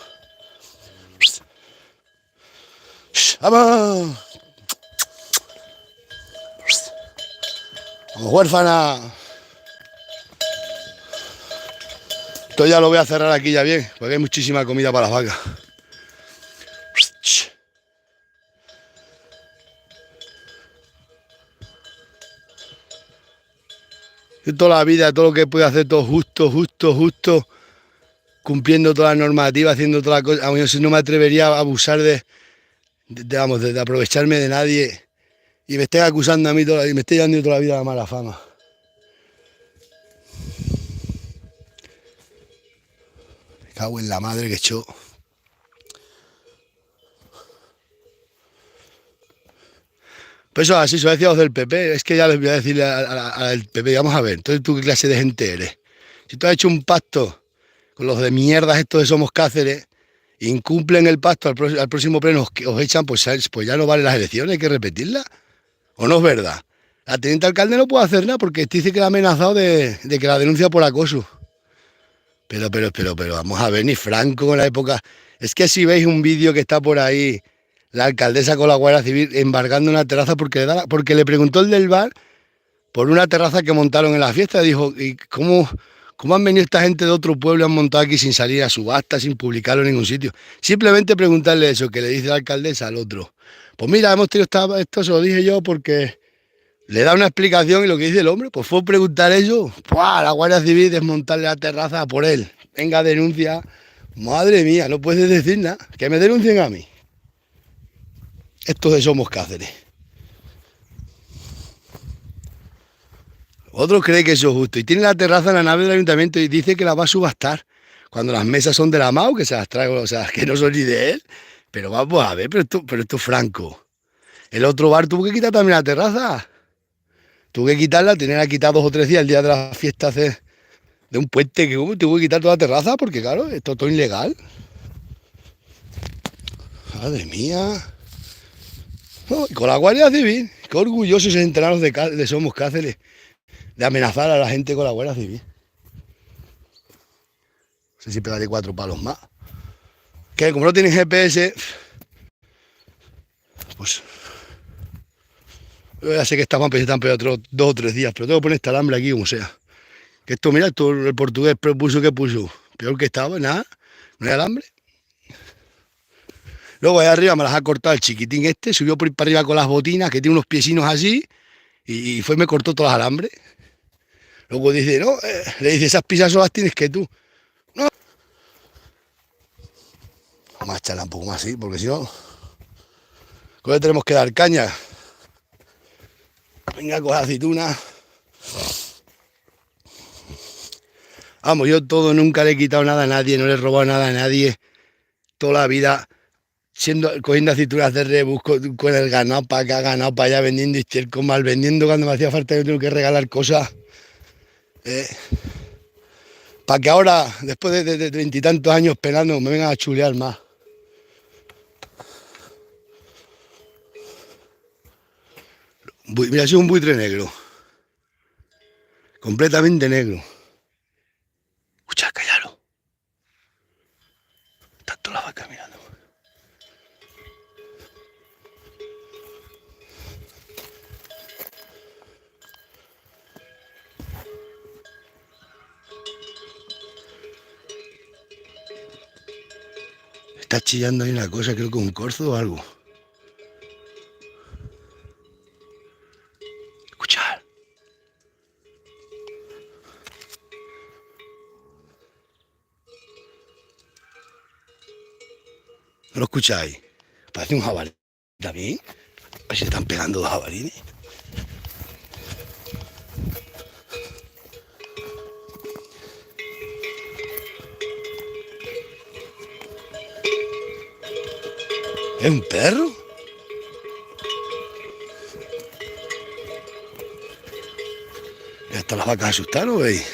¡Vamos! ¡Vamos, huérfana! Esto ya lo voy a cerrar aquí ya bien, porque hay muchísima comida para las vacas. Yo toda la vida, todo lo que puedo hacer, todo justo, cumpliendo todas las normativas, haciendo todas las cosas. A mí no me atrevería a abusar de aprovecharme de nadie y me estén acusando a mí y me esté llevando toda la vida la mala fama. Me cago en la madre que echó. Pues eso, así se lo decía los del PP, es que ya les voy a decirle al PP, vamos a ver, entonces tú qué clase de gente eres. Si tú has hecho un pacto con los de mierdas estos de Somos Cáceres, incumplen el pacto al próximo pleno, os echan, pues ya no valen las elecciones, hay que repetirlas. ¿O no es verdad? La teniente alcalde no puede hacer nada porque dice que la ha amenazado de que la denuncia por acoso. Pero, vamos a ver, ni Franco en la época. Es que si veis un vídeo que está por ahí, la alcaldesa con la Guardia Civil embargando una terraza porque le preguntó el del bar por una terraza que montaron en la fiesta. Dijo, ¿y cómo han venido esta gente de otro pueblo y han montado aquí sin salir a subasta, sin publicarlo en ningún sitio? Simplemente preguntarle eso, que le dice la alcaldesa al otro. Pues mira, hemos tenido esto se lo dije yo porque le da una explicación y lo que dice el hombre, pues fue preguntar eso. ¡Pua! La Guardia Civil desmontarle la terraza por él. Venga, denuncia. Madre mía, no puedes decir nada. Que me denuncien a mí. Estos de Somos Cáceres. Otro cree que eso es justo. Y tiene la terraza en la nave del ayuntamiento y dice que la va a subastar. Cuando las mesas son de la MAU, que se las traigo, o sea, que no son ni de él. Pero vamos a ver, pero esto es Franco. El otro bar tuvo que quitar también la terraza. Tuve que quitarla, tenía que quitar 2 o 3 días el día de la fiesta de un puente que hubo. Tuve que quitar toda la terraza porque, claro, esto es todo ilegal. Madre mía. No, y con la Guardia Civil. Qué orgullosos enterados de Somos Cáceres. De amenazar a la gente con la Guardia Civil. No sé si pegaré 4 palos más. Que como no tienen GPS, pues yo ya sé que están pegando otros 2 o 3 días, pero tengo que poner este alambre aquí como sea. Que esto, mira, esto el portugués puso que puso. Peor que estaba, nada, no hay alambre. Luego allá arriba me las ha cortado el chiquitín este, subió por ir para arriba con las botinas, que tiene unos piecinos así, y fue y me cortó todos los alambres. Luego dice, no, le dice, esas pisas las tienes que tú. No. Vamos a echarla un poco más así, porque si no, ¿cómo le tenemos que dar caña? Venga, coge aceituna. Vamos, yo todo, nunca le he quitado nada a nadie, no le he robado nada a nadie. Toda la vida cogiendo aceitunas de rebus con el ganado para acá, ganado para allá, vendiendo estiércol, mal vendiendo cuando me hacía falta. Yo tengo que regalar cosas. Para que ahora, después de 20 y tantos años penando, me vengan a chulear más. Mira, ha sido un buitre negro. Completamente negro. Escucha, cállalo. Están todas las vacas mirando. Está chillando ahí una cosa, creo que un corzo o algo. Escuchad. ¿No lo escucháis? Parece un jabalí. ¿También? A ver si se están pegando 2 jabalines. ¿Es un perro? ¿Ya están las vacas asustadas, no veis?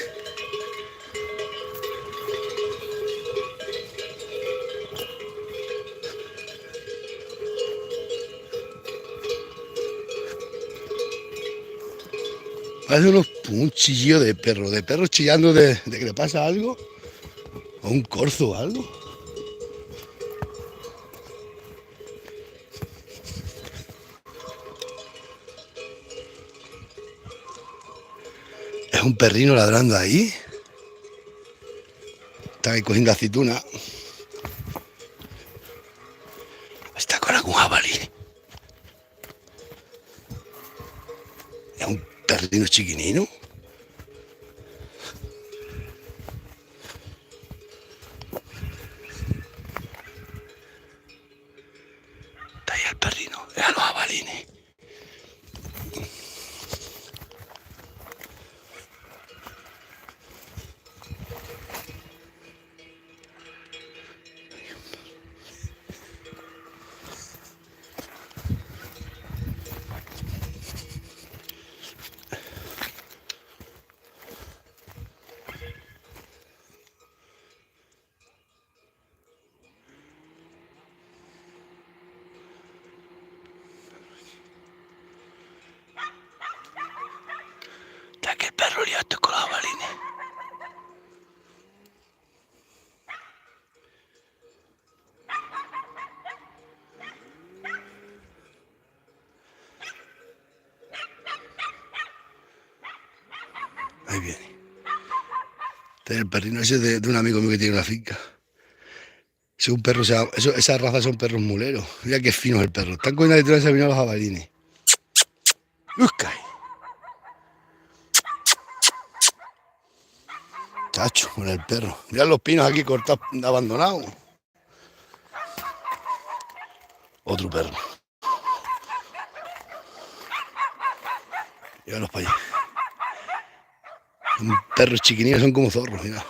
Parece un chillido de perros chillando de que le pasa algo, o un corzo o algo. Es un perrino ladrando ahí. Está ahí cogiendo aceituna. Está con algún jabalí. Es un perrino chiquinino. Está ahí el perrino. Es a los jabalines. Está que el perro liado con los jabalines. Ahí viene. Este es el perrino ese de un amigo mío que tiene una finca. Es un perro, esa raza son perros muleros. Mira qué fino es el perro. Están con una letra de los jabalines. ¡Busca! Chacho, con el perro. Mira los pinos aquí cortados, abandonados. Otro perro. Llévalos para allá. Son perros chiquininos, son como zorros, mira.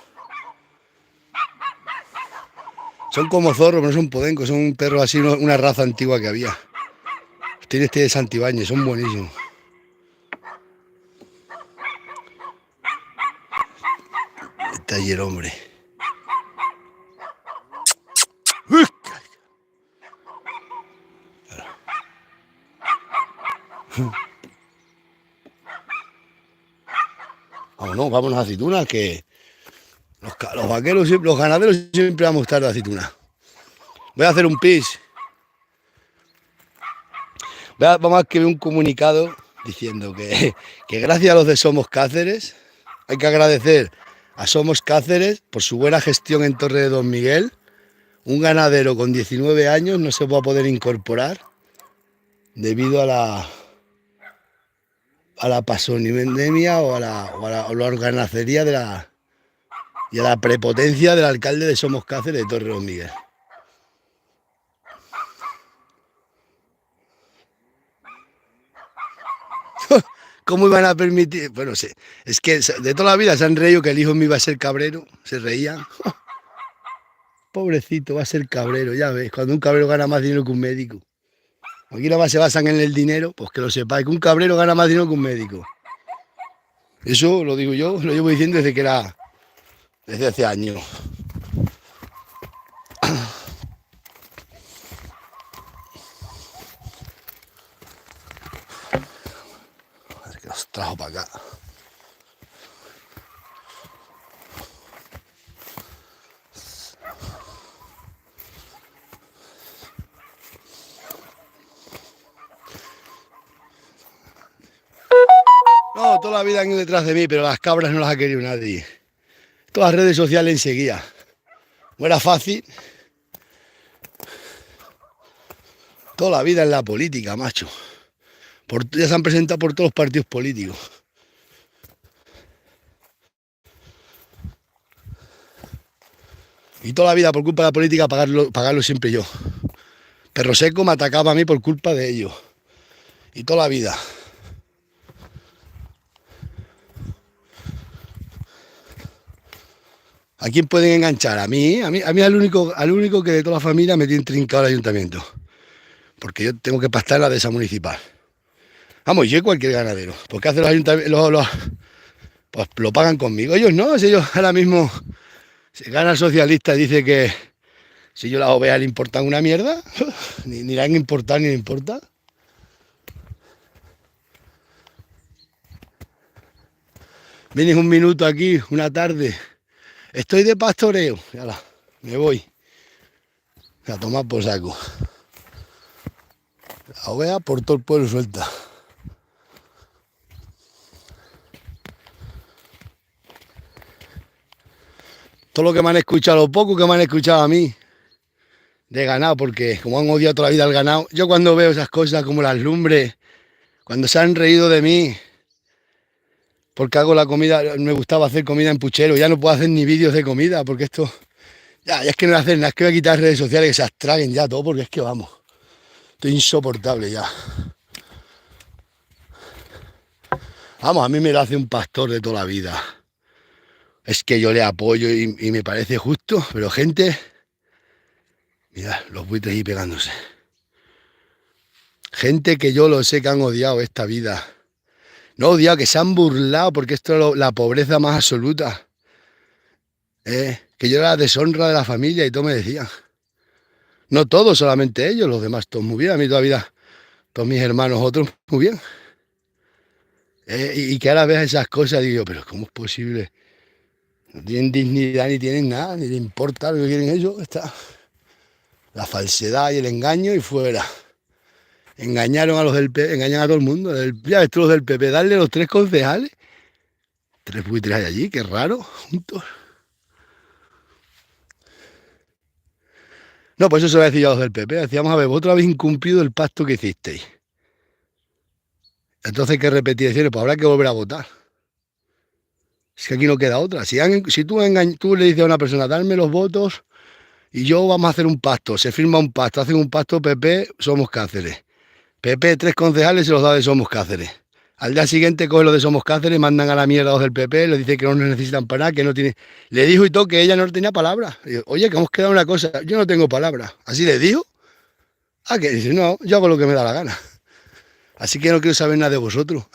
Son como zorros, pero no son podencos, son perros así, una raza antigua que había. Tiene este de Santibáñez, son buenísimos. Está allí el hombre. Vámonos a aceitunas, que los vaqueros, los ganaderos siempre vamos a estar de aceitunas. Voy a hacer un pis. Vamos a escribir un comunicado diciendo que gracias a los de Somos Cáceres, hay que agradecer a Somos Cáceres por su buena gestión en Torre de Don Miguel. Un ganadero con 19 años no se va a poder incorporar debido a la pasonimendemia o a la organacería y a la prepotencia del alcalde de Somos Cáceres de Torre de Don Miguel. ¿Cómo iban a permitir? Bueno, sí, es que de toda la vida se han reído que el hijo mío iba a ser cabrero, se reían. Pobrecito, va a ser cabrero, ya ves, cuando un cabrero gana más dinero que un médico. Aquí nada más se basan en el dinero, pues que lo sepáis, que un cabrero gana más dinero que un médico. Eso lo digo yo, lo llevo diciendo desde hace años. A ver que los trajo para acá. No, toda la vida han ido detrás de mí, pero las cabras no las ha querido nadie. Todas las redes sociales enseguida. No era fácil. Toda la vida en la política, macho. Ya se han presentado por todos los partidos políticos. Y toda la vida por culpa de la política pagarlo siempre yo. Perro Seco me atacaba a mí por culpa de ellos. Y toda la vida. ¿A quién pueden enganchar? A mí al único que de toda la familia me tiene trincado el ayuntamiento. porque yo tengo que pastar la de esa municipal. Vamos, yo y cualquier ganadero. ¿Por qué hacen los ayuntamientos? Pues lo pagan conmigo. Ellos no, si ellos ahora mismo se gana el socialista y dice que si yo las ovejas le importan una mierda, ni le han importado ni le importa. Vienes un minuto aquí, una tarde. Estoy de pastoreo. Yala, me voy. A tomar por saco. La oveja por todo el pueblo suelta. Todo lo que me han escuchado, lo poco que me han escuchado a mí de ganado, porque como han odiado toda la vida al ganado, yo cuando veo esas cosas como las lumbres, cuando se han reído de mí, porque hago la comida, me gustaba hacer comida en puchero, ya no puedo hacer ni vídeos de comida, porque esto, ya es que no hacen nada, es que voy a quitar redes sociales que se abstraguen ya todo, porque es que vamos, estoy insoportable ya. Vamos, a mí me lo hace un pastor de toda la vida. Es que yo le apoyo y me parece justo, pero gente, mira, los buitres ahí pegándose. Gente que yo lo sé que han odiado esta vida. No odiado, que se han burlado porque esto es la pobreza más absoluta. Que yo era la deshonra de la familia y todo me decían. No todos, solamente ellos, los demás todos muy bien. A mí toda la vida, todos mis hermanos, otros muy bien. Y que ahora veas esas cosas, digo, pero ¿cómo es posible? No tienen dignidad ni tienen nada, ni les importa lo que quieren ellos. Está la falsedad y el engaño y fuera. Engañaron a los del PP, engañan a todo el mundo. Ya ves tú los del PP, darle los 3 concejales. 3 buitres hay allí, qué raro, juntos. No, pues eso se lo decía a los del PP. Decíamos, a ver, vosotros habéis incumplido el pacto que hicisteis. Entonces hay que repetir, decir, pues habrá que volver a votar. Es que aquí no queda otra. Si tú le dices a una persona, darme los votos y yo vamos a hacer un pacto, se firma un pacto, hacen un pacto PP, Somos Cáceres. PP, 3 concejales se los da de Somos Cáceres. Al día siguiente coge los de Somos Cáceres, mandan a la mierda a los del PP, le dice que no nos necesitan para nada, que no tiene... Le dijo y todo que ella no tenía palabra. Oye, que hemos quedado una cosa, yo no tengo palabra. Así le dijo. Que dice, no, yo hago lo que me da la gana. Así que no quiero saber nada de vosotros.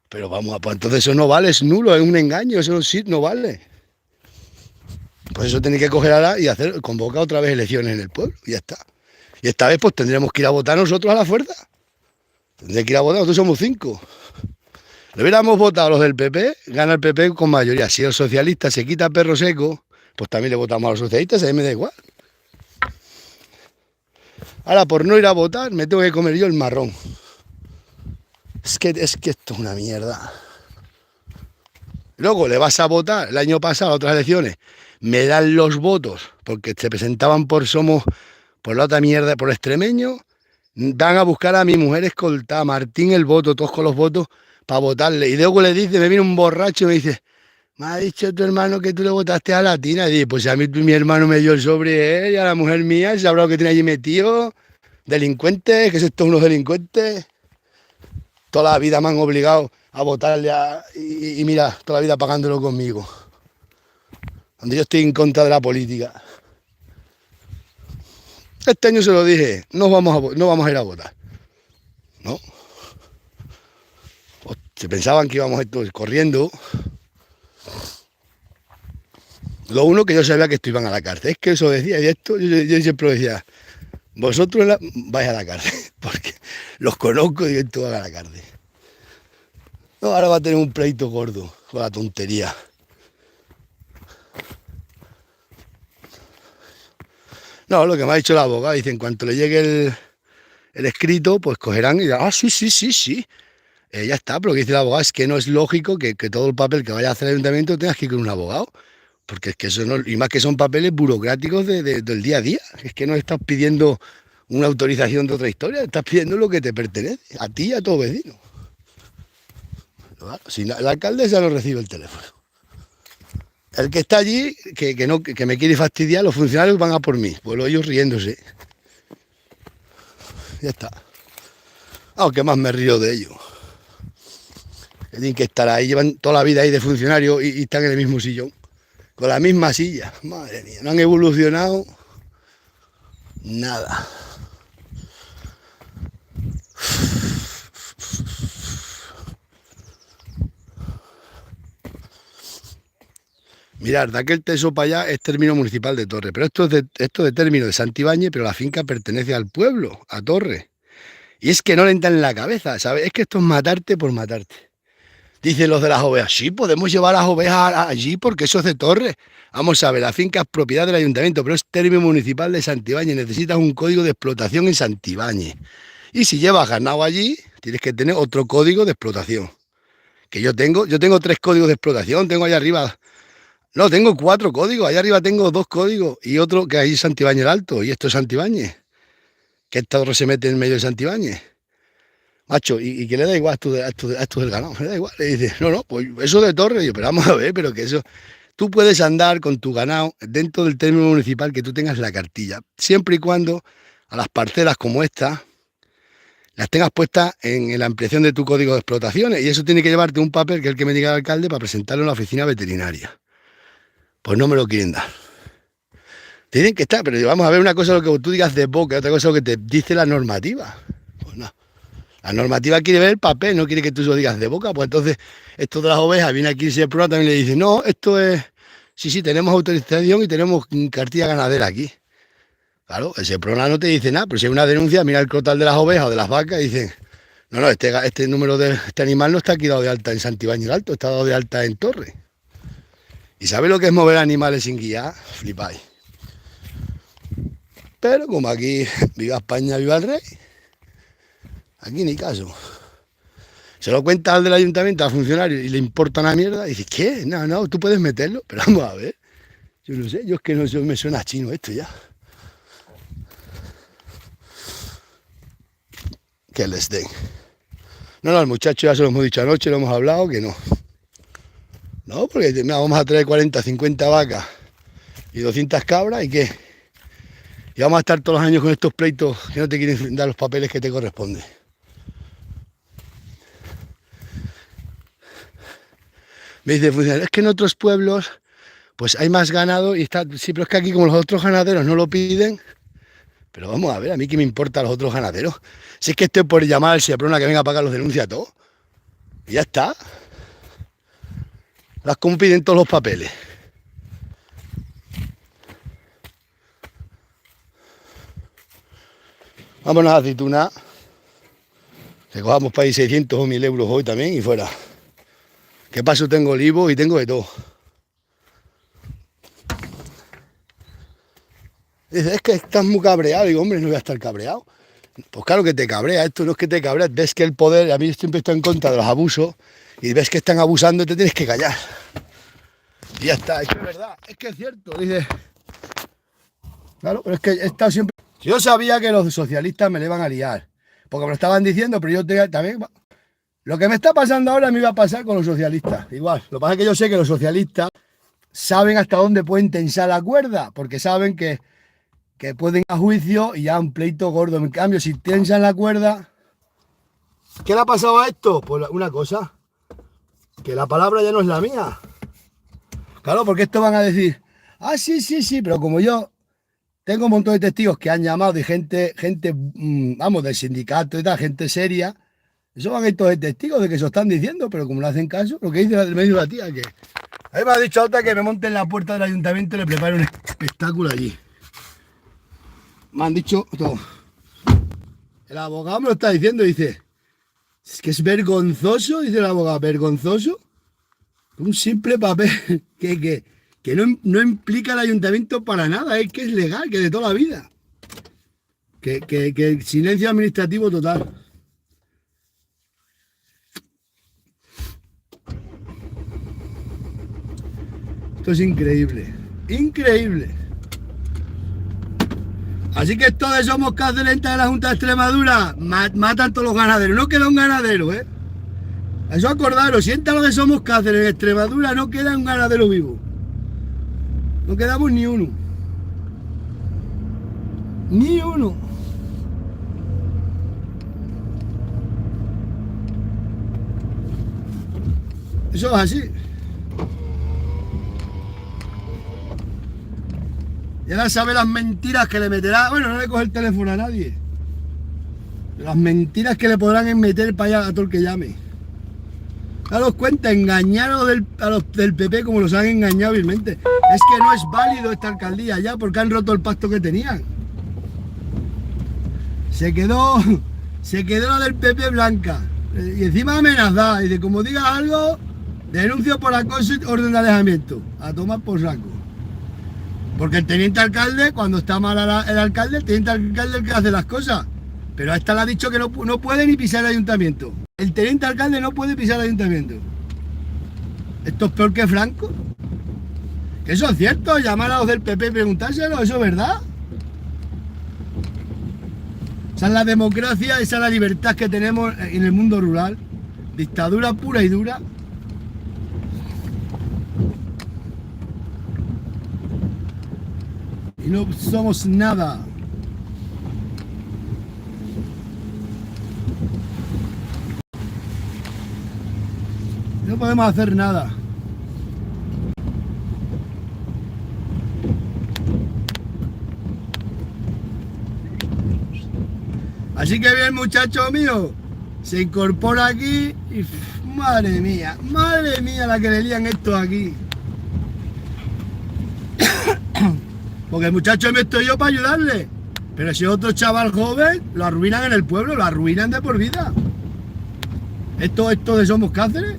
Pero vamos, pues entonces eso no vale, es nulo, es un engaño, eso sí no vale. Pues eso tenéis que coger ahora y convocar otra vez elecciones en el pueblo, y ya está. Y esta vez pues tendremos que ir a votar nosotros a la fuerza. Tendremos que ir a votar, nosotros somos 5. Le hubiéramos votado a los del PP, gana el PP con mayoría. Si el socialista se quita perro seco, pues también le votamos a los socialistas, a mí me da igual. Ahora, por no ir a votar, me tengo que comer yo el marrón. Es que esto es una mierda. Luego le vas a votar, el año pasado, a otras elecciones, me dan los votos, porque se presentaban por la otra mierda, por extremeño, dan a buscar a mi mujer escoltada, Martín el voto, todos con los votos, para votarle. Y luego le dice, me viene un borracho y me dice, me ha dicho tu hermano que tú le votaste a Latina. Y dice, pues a mí mi hermano me dio el sobre él y a la mujer mía, sabrá lo que tiene allí metido. Delincuentes, que es esto unos delincuentes. Toda la vida me han obligado a votarle y mira, toda la vida pagándolo conmigo. Donde yo estoy en contra de la política. Este año se lo dije, no vamos a ir a votar. ¿No? Se pensaban que íbamos corriendo. Lo uno que yo sabía que esto iban a la cárcel. Es que eso decía, y esto yo siempre lo decía, vosotros vais a la cárcel, porque los conozco y esto van a la cárcel. No, ahora va a tener un pleito gordo con la tontería. No, lo que me ha dicho la abogada, dice, en cuanto le llegue el escrito, pues cogerán y dirán, sí. Ya está, pero lo que dice la abogada es que no es lógico que todo el papel que vaya a hacer el ayuntamiento tengas que ir con un abogado. Porque es que eso no, y más que son papeles burocráticos del día a día. Es que no estás pidiendo una autorización de otra historia, estás pidiendo lo que te pertenece, a ti y a tu vecino. Claro, si la alcaldesa no recibe el teléfono. El que está allí, que me quiere fastidiar, los funcionarios van a por mí. Pues ellos riéndose. Ya está. Aunque más me río de ellos. Que tienen que estar ahí, llevan toda la vida ahí de funcionarios y están en el mismo sillón. Con la misma silla. Madre mía, no han evolucionado nada. Mirad, de aquel teso para allá es término municipal de Torre, pero esto de término de Santibáñez, pero la finca pertenece al pueblo, a Torre. Y es que no le entra en la cabeza, ¿sabes? Es que esto es matarte por matarte. Dicen los de las ovejas, sí, podemos llevar las ovejas allí porque eso es de Torre. Vamos a ver, la finca es propiedad del ayuntamiento, pero es término municipal de Santibáñez. Necesitas un código de explotación en Santibáñez. Y si llevas ganado allí, tienes que tener otro código de explotación. Que yo tengo 3 códigos de explotación, tengo allá arriba. No, tengo 4 códigos, allá arriba tengo 2 códigos y otro que ahí es Santibáñez el Alto, y esto es Santibáñez. Que esta torre se mete en medio de Santibáñez. Macho, y que le da igual a esto del ganado, le da igual. Le dice, no, pues eso de Torre. Yo, pero vamos a ver, pero que eso. Tú puedes andar con tu ganado dentro del término municipal que tú tengas la cartilla, siempre y cuando a las parcelas como esta las tengas puestas en la ampliación de tu código de explotaciones. Y eso tiene que llevarte un papel que es el que me diga el alcalde para presentarlo en la oficina veterinaria. Pues no me lo quieren dar. Dicen que está, pero vamos a ver, una cosa lo que tú digas de boca, otra cosa lo que te dice la normativa. Pues no. La normativa quiere ver el papel, no quiere que tú lo digas de boca. Pues entonces, esto de las ovejas, viene aquí el programa también le dice, no, esto es, sí, tenemos autorización y tenemos cartilla ganadera aquí. Claro, ese programa no te dice nada, pero si hay una denuncia, mira el crotal de las ovejas o de las vacas y dicen, no, este número de este animal no está aquí dado de alta en Santibáñez el Alto, está dado de alta en Torre. ¿Y sabes lo que es mover animales sin guiar? Flipáis. Pero como aquí, viva España, viva el rey, aquí ni caso. Se lo cuenta al del ayuntamiento, al funcionario, y le importa una mierda, y dice, ¿qué? No, tú puedes meterlo, pero vamos a ver. Yo no sé, yo es que no me suena chino esto ya. Que les den. No, al muchacho ya se lo hemos dicho anoche, lo hemos hablado, que no. No, porque mira, vamos a traer 40, 50 vacas y 200 cabras, ¿y qué? Y vamos a estar todos los años con estos pleitos que no te quieren dar los papeles que te corresponden. Me dice el funcionario, es que en otros pueblos pues hay más ganado y está, sí, pero es que aquí como los otros ganaderos no lo piden, pero vamos a ver, a mí qué me importa a los otros ganaderos. Si es que estoy por llamar al Seprona que venga a pagar los denuncia a todos. Y ya está. Las como piden todos los papeles. Vámonos a aceituna. Que cojamos para ir 600 o 1000 euros hoy también y fuera. ¿Qué paso tengo olivo y tengo de todo? Dice, es que estás muy cabreado. Digo, hombre, no voy a estar cabreado. Pues claro que te cabrea, esto no es que te cabrea, ves que el poder, a mí siempre estoy en contra de los abusos, y ves que están abusando y te tienes que callar. Y ya está, es que es verdad, es que es cierto, dice. Claro, pero es que he estado siempre. Yo sabía que los socialistas me le iban a liar, porque me lo estaban diciendo, pero yo también. Lo que me está pasando ahora me iba a pasar con los socialistas, igual. Lo que pasa es que yo sé que los socialistas saben hasta dónde pueden tensar la cuerda, porque saben que pueden ir a juicio y ya un pleito gordo. En cambio, si tensan la cuerda... ¿Qué le ha pasado a esto? Pues una cosa, que la palabra ya no es la mía. Claro, porque esto van a decir, ah, sí, pero como yo tengo un montón de testigos que han llamado de gente, vamos, del sindicato y tal, gente seria, eso van a ir todos de testigos de que se lo están diciendo, pero como no hacen caso, lo que dice me dijo la tía, que a mí me ha dicho otra que me monte en la puerta del ayuntamiento y le prepare un espectáculo allí. Me han dicho todo. El abogado me lo está diciendo, dice, es que es vergonzoso, dice el abogado, vergonzoso. Un simple papel que no implica al ayuntamiento para nada, es que es legal, que de toda la vida. Que silencio administrativo total. Esto es increíble, increíble. Así que estos de Somos Cáceres de la Junta de Extremadura matan todos los ganaderos. No queda un ganadero, ¿eh? Eso acordaros, sienta lo de Somos Cáceres en Extremadura, no queda un ganadero vivo. No quedamos ni uno. Ni uno. Eso es así. Y ahora sabe las mentiras que le meterá. Bueno, no le coge el teléfono a nadie. Las mentiras que le podrán meter para allá a todo el que llame. Daros cuenta, engañar a los del PP como los han engañado vilmente. Es que no es válido esta alcaldía ya porque han roto el pacto que tenían. Se quedó la del PP blanca. Y encima amenazada. Y de como digas algo, denuncio por acoso y orden de alejamiento. A tomar por saco. Porque el teniente alcalde, cuando está mal el alcalde, el teniente alcalde es el que hace las cosas. Pero a esta le ha dicho que no puede ni pisar el ayuntamiento. El teniente alcalde no puede pisar el ayuntamiento. ¿Esto es peor que Franco? ¿Eso es cierto? Llamar a los del PP y preguntárselo, ¿eso es verdad? Esa es la democracia, esa es la libertad que tenemos en el mundo rural. Dictadura pura y dura. Y no somos nada. No podemos hacer nada. Así que bien, muchacho mío, se incorpora aquí y madre mía la que le lían esto aquí. Porque el muchacho me estoy yo para ayudarle. Pero si otro chaval joven, lo arruinan en el pueblo, lo arruinan de por vida. Esto de Somos Cáceres.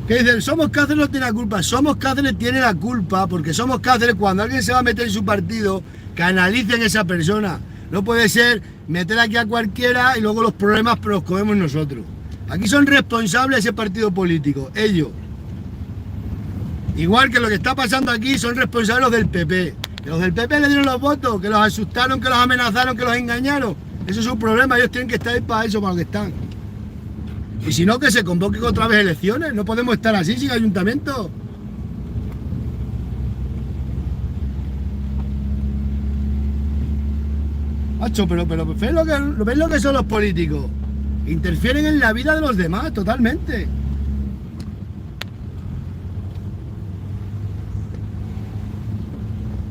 Que dicen, Somos Cáceres no tiene la culpa. Somos Cáceres tiene la culpa porque Somos Cáceres, cuando alguien se va a meter en su partido, que analicen esa persona. No puede ser meter aquí a cualquiera y luego los problemas los comemos nosotros. Aquí son responsables ese partido político, ellos. Igual que lo que está pasando aquí son responsables los del PP. Que los del PP le dieron los votos, que los asustaron, que los amenazaron, que los engañaron. Eso es un problema, ellos tienen que estar ahí para eso, para lo que están. Y si no, que se convoquen otra vez elecciones. No podemos estar así sin ayuntamiento. Macho, pero ¿ves lo que son los políticos? Interfieren en la vida de los demás, totalmente.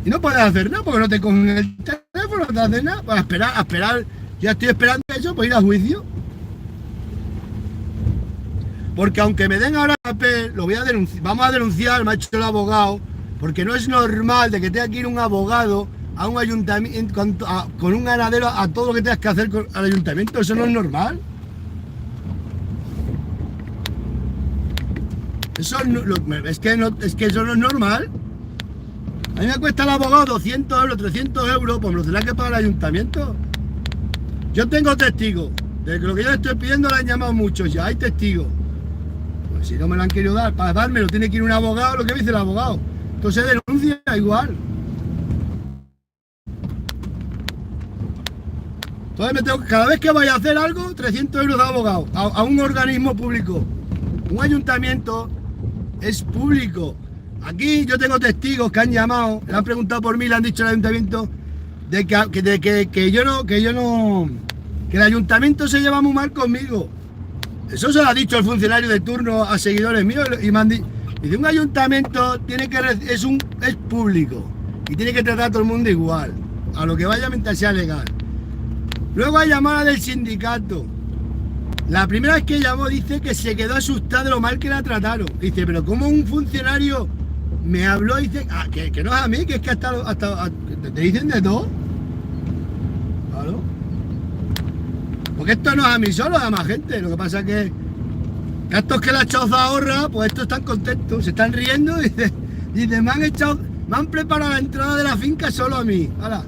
Y no puedes hacer nada porque no te cogen el teléfono, no te haces nada. Para esperar. Ya estoy esperando eso, pues ir a juicio. Porque aunque me den ahora papel, lo voy a denunciar. Vamos a denunciar, me ha hecho el abogado, porque no es normal de que tenga que ir un abogado a un ayuntamiento con un ganadero a todo lo que tengas que hacer al ayuntamiento. Eso no es normal. Es que eso no es normal. A mí me cuesta el abogado 200 euros, 300 euros, pues me lo tendrá que pagar el ayuntamiento. Yo tengo testigos. De que lo que yo le estoy pidiendo le han llamado muchos ya, hay testigos. Pues si no me lo han querido dar, para dármelo tiene que ir un abogado, lo que dice el abogado. Entonces denuncia igual. Entonces cada vez que vaya a hacer algo, 300 euros de abogado, a un organismo público. Un ayuntamiento es público. Aquí yo tengo testigos que han llamado, le han preguntado por mí, le han dicho al ayuntamiento que el ayuntamiento se lleva muy mal conmigo. Eso se lo ha dicho el funcionario de turno a seguidores míos y me han dicho, dice, un ayuntamiento es público y tiene que tratar a todo el mundo igual, a lo que vaya mientras sea legal. Luego hay llamada del sindicato. La primera vez que llamó dice que se quedó asustada de lo mal que la trataron. Dice, pero como un funcionario me habló y dice, que no es a mí, que es que hasta te dicen de todo. Claro. Porque esto no es a mí solo, es a más gente. Lo que pasa es que a estos que la choza ahorra, pues estos están contentos, se están riendo. Dice, me han preparado la entrada de la finca solo a mí. ¡Hala!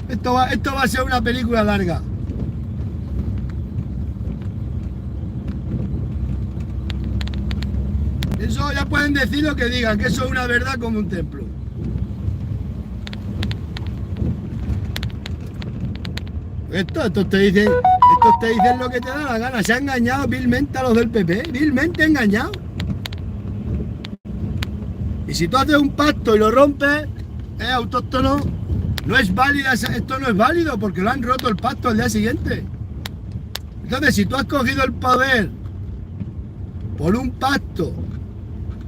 Esto va a ser una película larga. Eso ya pueden decir lo que digan, que eso es una verdad como un templo. Estos te dicen lo que te da la gana. Se ha engañado vilmente a los del PP, vilmente engañado. Y si tú haces un pacto y lo rompes, es autóctono, no es válida, esto no es válido porque lo han roto el pacto al día siguiente. Entonces, si tú has cogido el poder por un pacto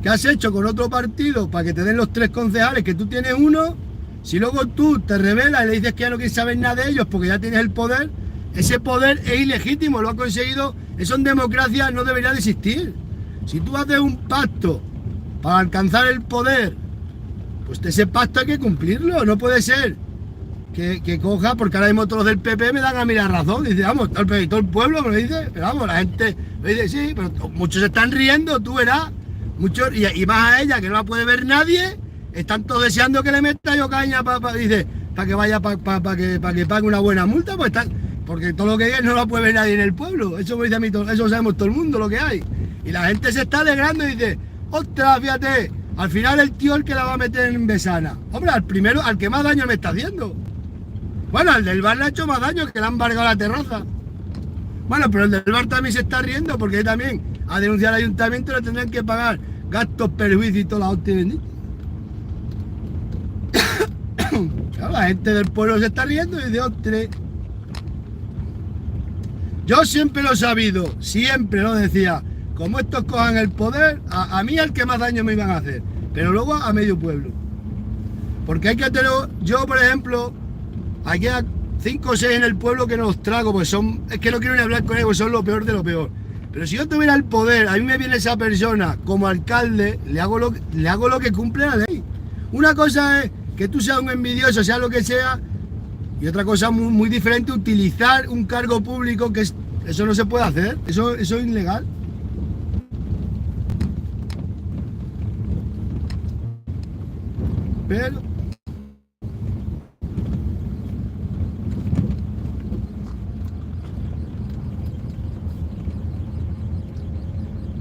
que has hecho con otro partido para que te den los 3 concejales, que tú tienes uno, si luego tú te rebelas y le dices que ya no quieres saber nada de ellos porque ya tienes el poder, ese poder es ilegítimo, lo ha conseguido. Eso en democracia no debería de existir. Si tú haces un pacto para alcanzar el poder, pues ese pacto hay que cumplirlo. No puede ser que coja, porque ahora mismo todos los del PP me dan a mí la razón. Dice, vamos, todo el pueblo me lo dice, pero vamos, la gente me dice, sí, pero muchos se están riendo, tú verás. Muchos, y más a ella, que no la puede ver nadie, están todos deseando que le meta yo caña dice, para que vaya, para que pague una buena multa, pues están, porque todo lo que hay no lo puede ver nadie en el pueblo. Eso me dice a mí, eso sabemos todo el mundo lo que hay. Y la gente se está alegrando y dice, ostras, fíjate, al final el tío el que la va a meter en Besana. Hombre, al primero, al que más daño me está haciendo. Bueno, al del bar le ha hecho más daño, que le han embargado la terraza. Bueno, pero el del bar también se está riendo, porque también a denunciar al ayuntamiento le tendrán que pagar gastos, perjuicios y toda la hostia bendita. Claro, la gente del pueblo se está riendo y dice, ostras. Yo siempre lo he sabido, siempre lo decía. Como estos cojan el poder, a mí el que más daño me iban a hacer, pero luego a medio pueblo. Porque hay que tener, yo por ejemplo, aquí a 5 o 6 en el pueblo que no los trago, pues son, es que no quiero ni hablar con ellos, pues son lo peor de lo peor. Pero si yo tuviera el poder, a mí me viene esa persona como alcalde, le hago lo que cumple la ley. Una cosa es que tú seas un envidioso, sea lo que sea, y otra cosa muy, muy diferente, utilizar un cargo público, que eso no se puede hacer, eso es ilegal. Pero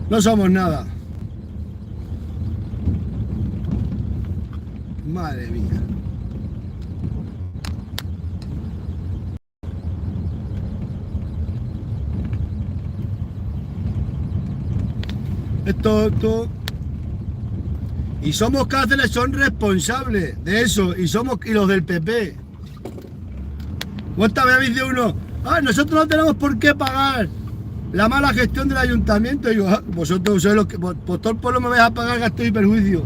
no somos nada. Madre mía. Esto. Y somos Cáceres, son responsables de eso. Y los del PP. Esta vez dice uno, nosotros no tenemos por qué pagar la mala gestión del ayuntamiento. Y digo, vosotros sois los que, pues todo el pueblo me vais a pagar gastos y perjuicios.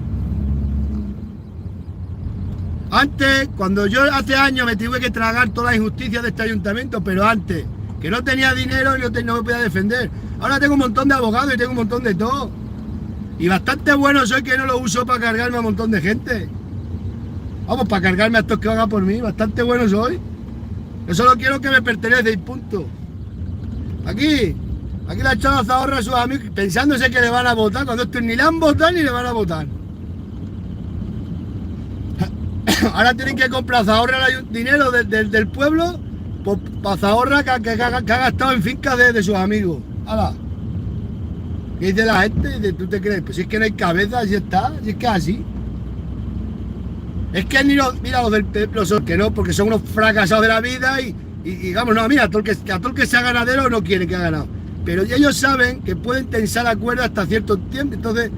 Antes, cuando yo hace años me tuve que tragar todas las injusticias de este ayuntamiento, pero antes, que no tenía dinero y no me podía defender. Ahora tengo un montón de abogados y tengo un montón de todo. Y bastante bueno soy, que no lo uso para cargarme a un montón de gente. Vamos, para cargarme a estos que van a por mí. Bastante bueno soy. Yo solo quiero que me pertenece y punto. Aquí le ha echado la zahorra a sus amigos pensándose que le van a votar, cuando estos ni le han votado ni le van a votar. Ahora tienen que comprar zahorra, dinero del pueblo para zahorra que ha gastado en fincas de sus amigos. ¡Hala! ¿Qué dice la gente? ¿Tú te crees? Pues si es que no hay cabeza, si está, si es que es así. Es que ni mira los del los que no, porque son unos fracasados de la vida y digamos, no, mira, a todo el que sea ganadero no quiere que ha ganado. Pero ellos saben que pueden tensar la cuerda hasta cierto tiempo, entonces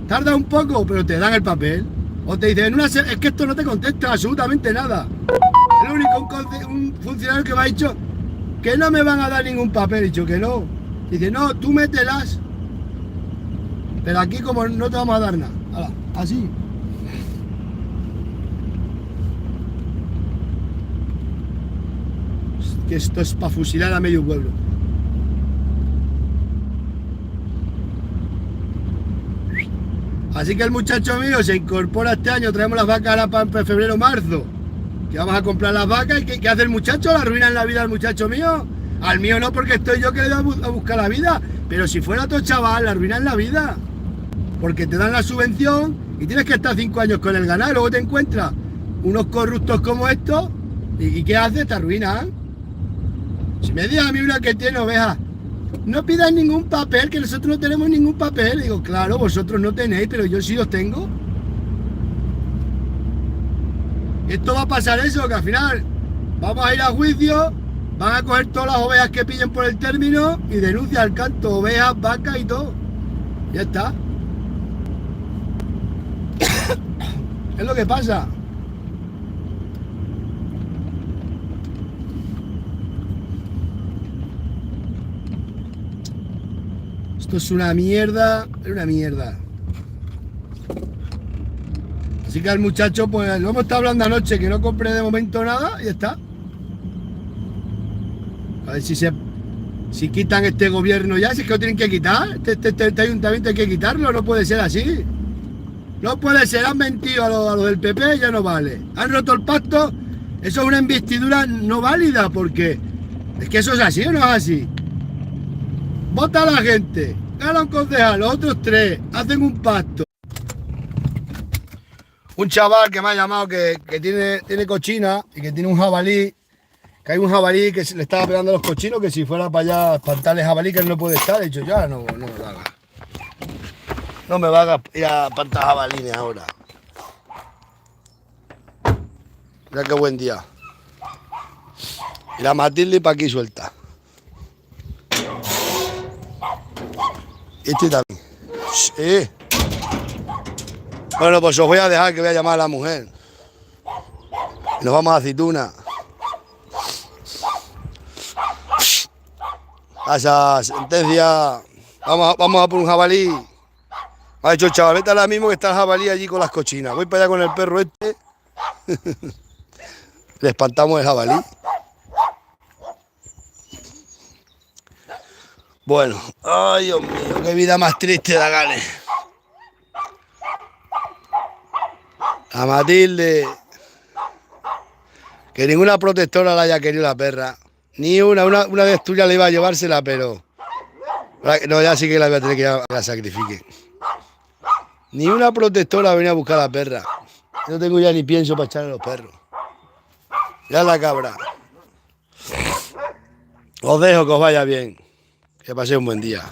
tarda un poco, pero te dan el papel. O te dicen, es que esto no te contesta absolutamente nada. El único, un funcionario que me ha dicho que no me van a dar ningún papel, he dicho que no. Dice, no, tú mételas, pero aquí como no te vamos a dar nada. Así. Que esto es para fusilar a medio pueblo. Así que el muchacho mío se incorpora este año, traemos las vacas ahora para febrero, marzo, que vamos a comprar las vacas. ¿Y qué hace el muchacho? ¿Le arruinan la vida al muchacho mío? Al mío no, porque estoy yo que le doy a buscar la vida, pero si fuera otro chaval, le arruinan la vida, porque te dan la subvención y tienes que estar 5 años con el ganado, y luego te encuentras unos corruptos como estos, ¿y qué haces? Te arruinan. Si me dices a mí una que tiene ovejas, no pidas ningún papel, que nosotros no tenemos ningún papel. Digo, claro, vosotros no tenéis, pero yo sí los tengo. Esto va a pasar eso, que al final vamos a ir a juicio, van a coger todas las ovejas que pillen por el término y denuncia al canto, ovejas, vacas y todo. Ya está. Es lo que pasa. Esto es una mierda, es una mierda. Así que al muchacho, pues lo hemos estado hablando anoche, que no compre de momento nada y ya está. A ver si quitan este gobierno ya, si es que lo tienen que quitar. Este ayuntamiento hay que quitarlo, no puede ser así. No puede ser, han mentido a los del PP, ya no vale. Han roto el pacto, eso es una investidura no válida, porque es que eso es así o no es así. Vota a la gente, gana un concejal, los otros 3 hacen un pacto. Un chaval que me ha llamado que tiene cochina y que tiene un jabalí, que hay un jabalí que se le estaba pegando a los cochinos, que si fuera para allá a espantarle jabalí, que él no puede estar. He dicho, ya no me lo haga. No me va a ir a espantar jabalines ahora. Mira qué buen día. Y la Matilde para aquí suelta. Este también. Sí. Bueno, pues os voy a dejar, que voy a llamar a la mujer. Y nos vamos a Aceituna. A esa sentencia. Vamos a por un jabalí. Ha dicho el chaval, vete ahora mismo que está el jabalí allí con las cochinas. Voy para allá con el perro este. Le espantamos el jabalí. Bueno, ay Dios mío, qué vida más triste la Gale. A Matilde, que ninguna protectora la haya querido la perra. Ni una de Asturias le iba a llevársela, pero... No, ya sí que la voy a tener que la sacrifique. Ni una protectora venía a buscar a la perra. No tengo ya ni pienso para echarle a los perros. Ya la cabra. Os dejo, que os vaya bien. Que paséis un buen día.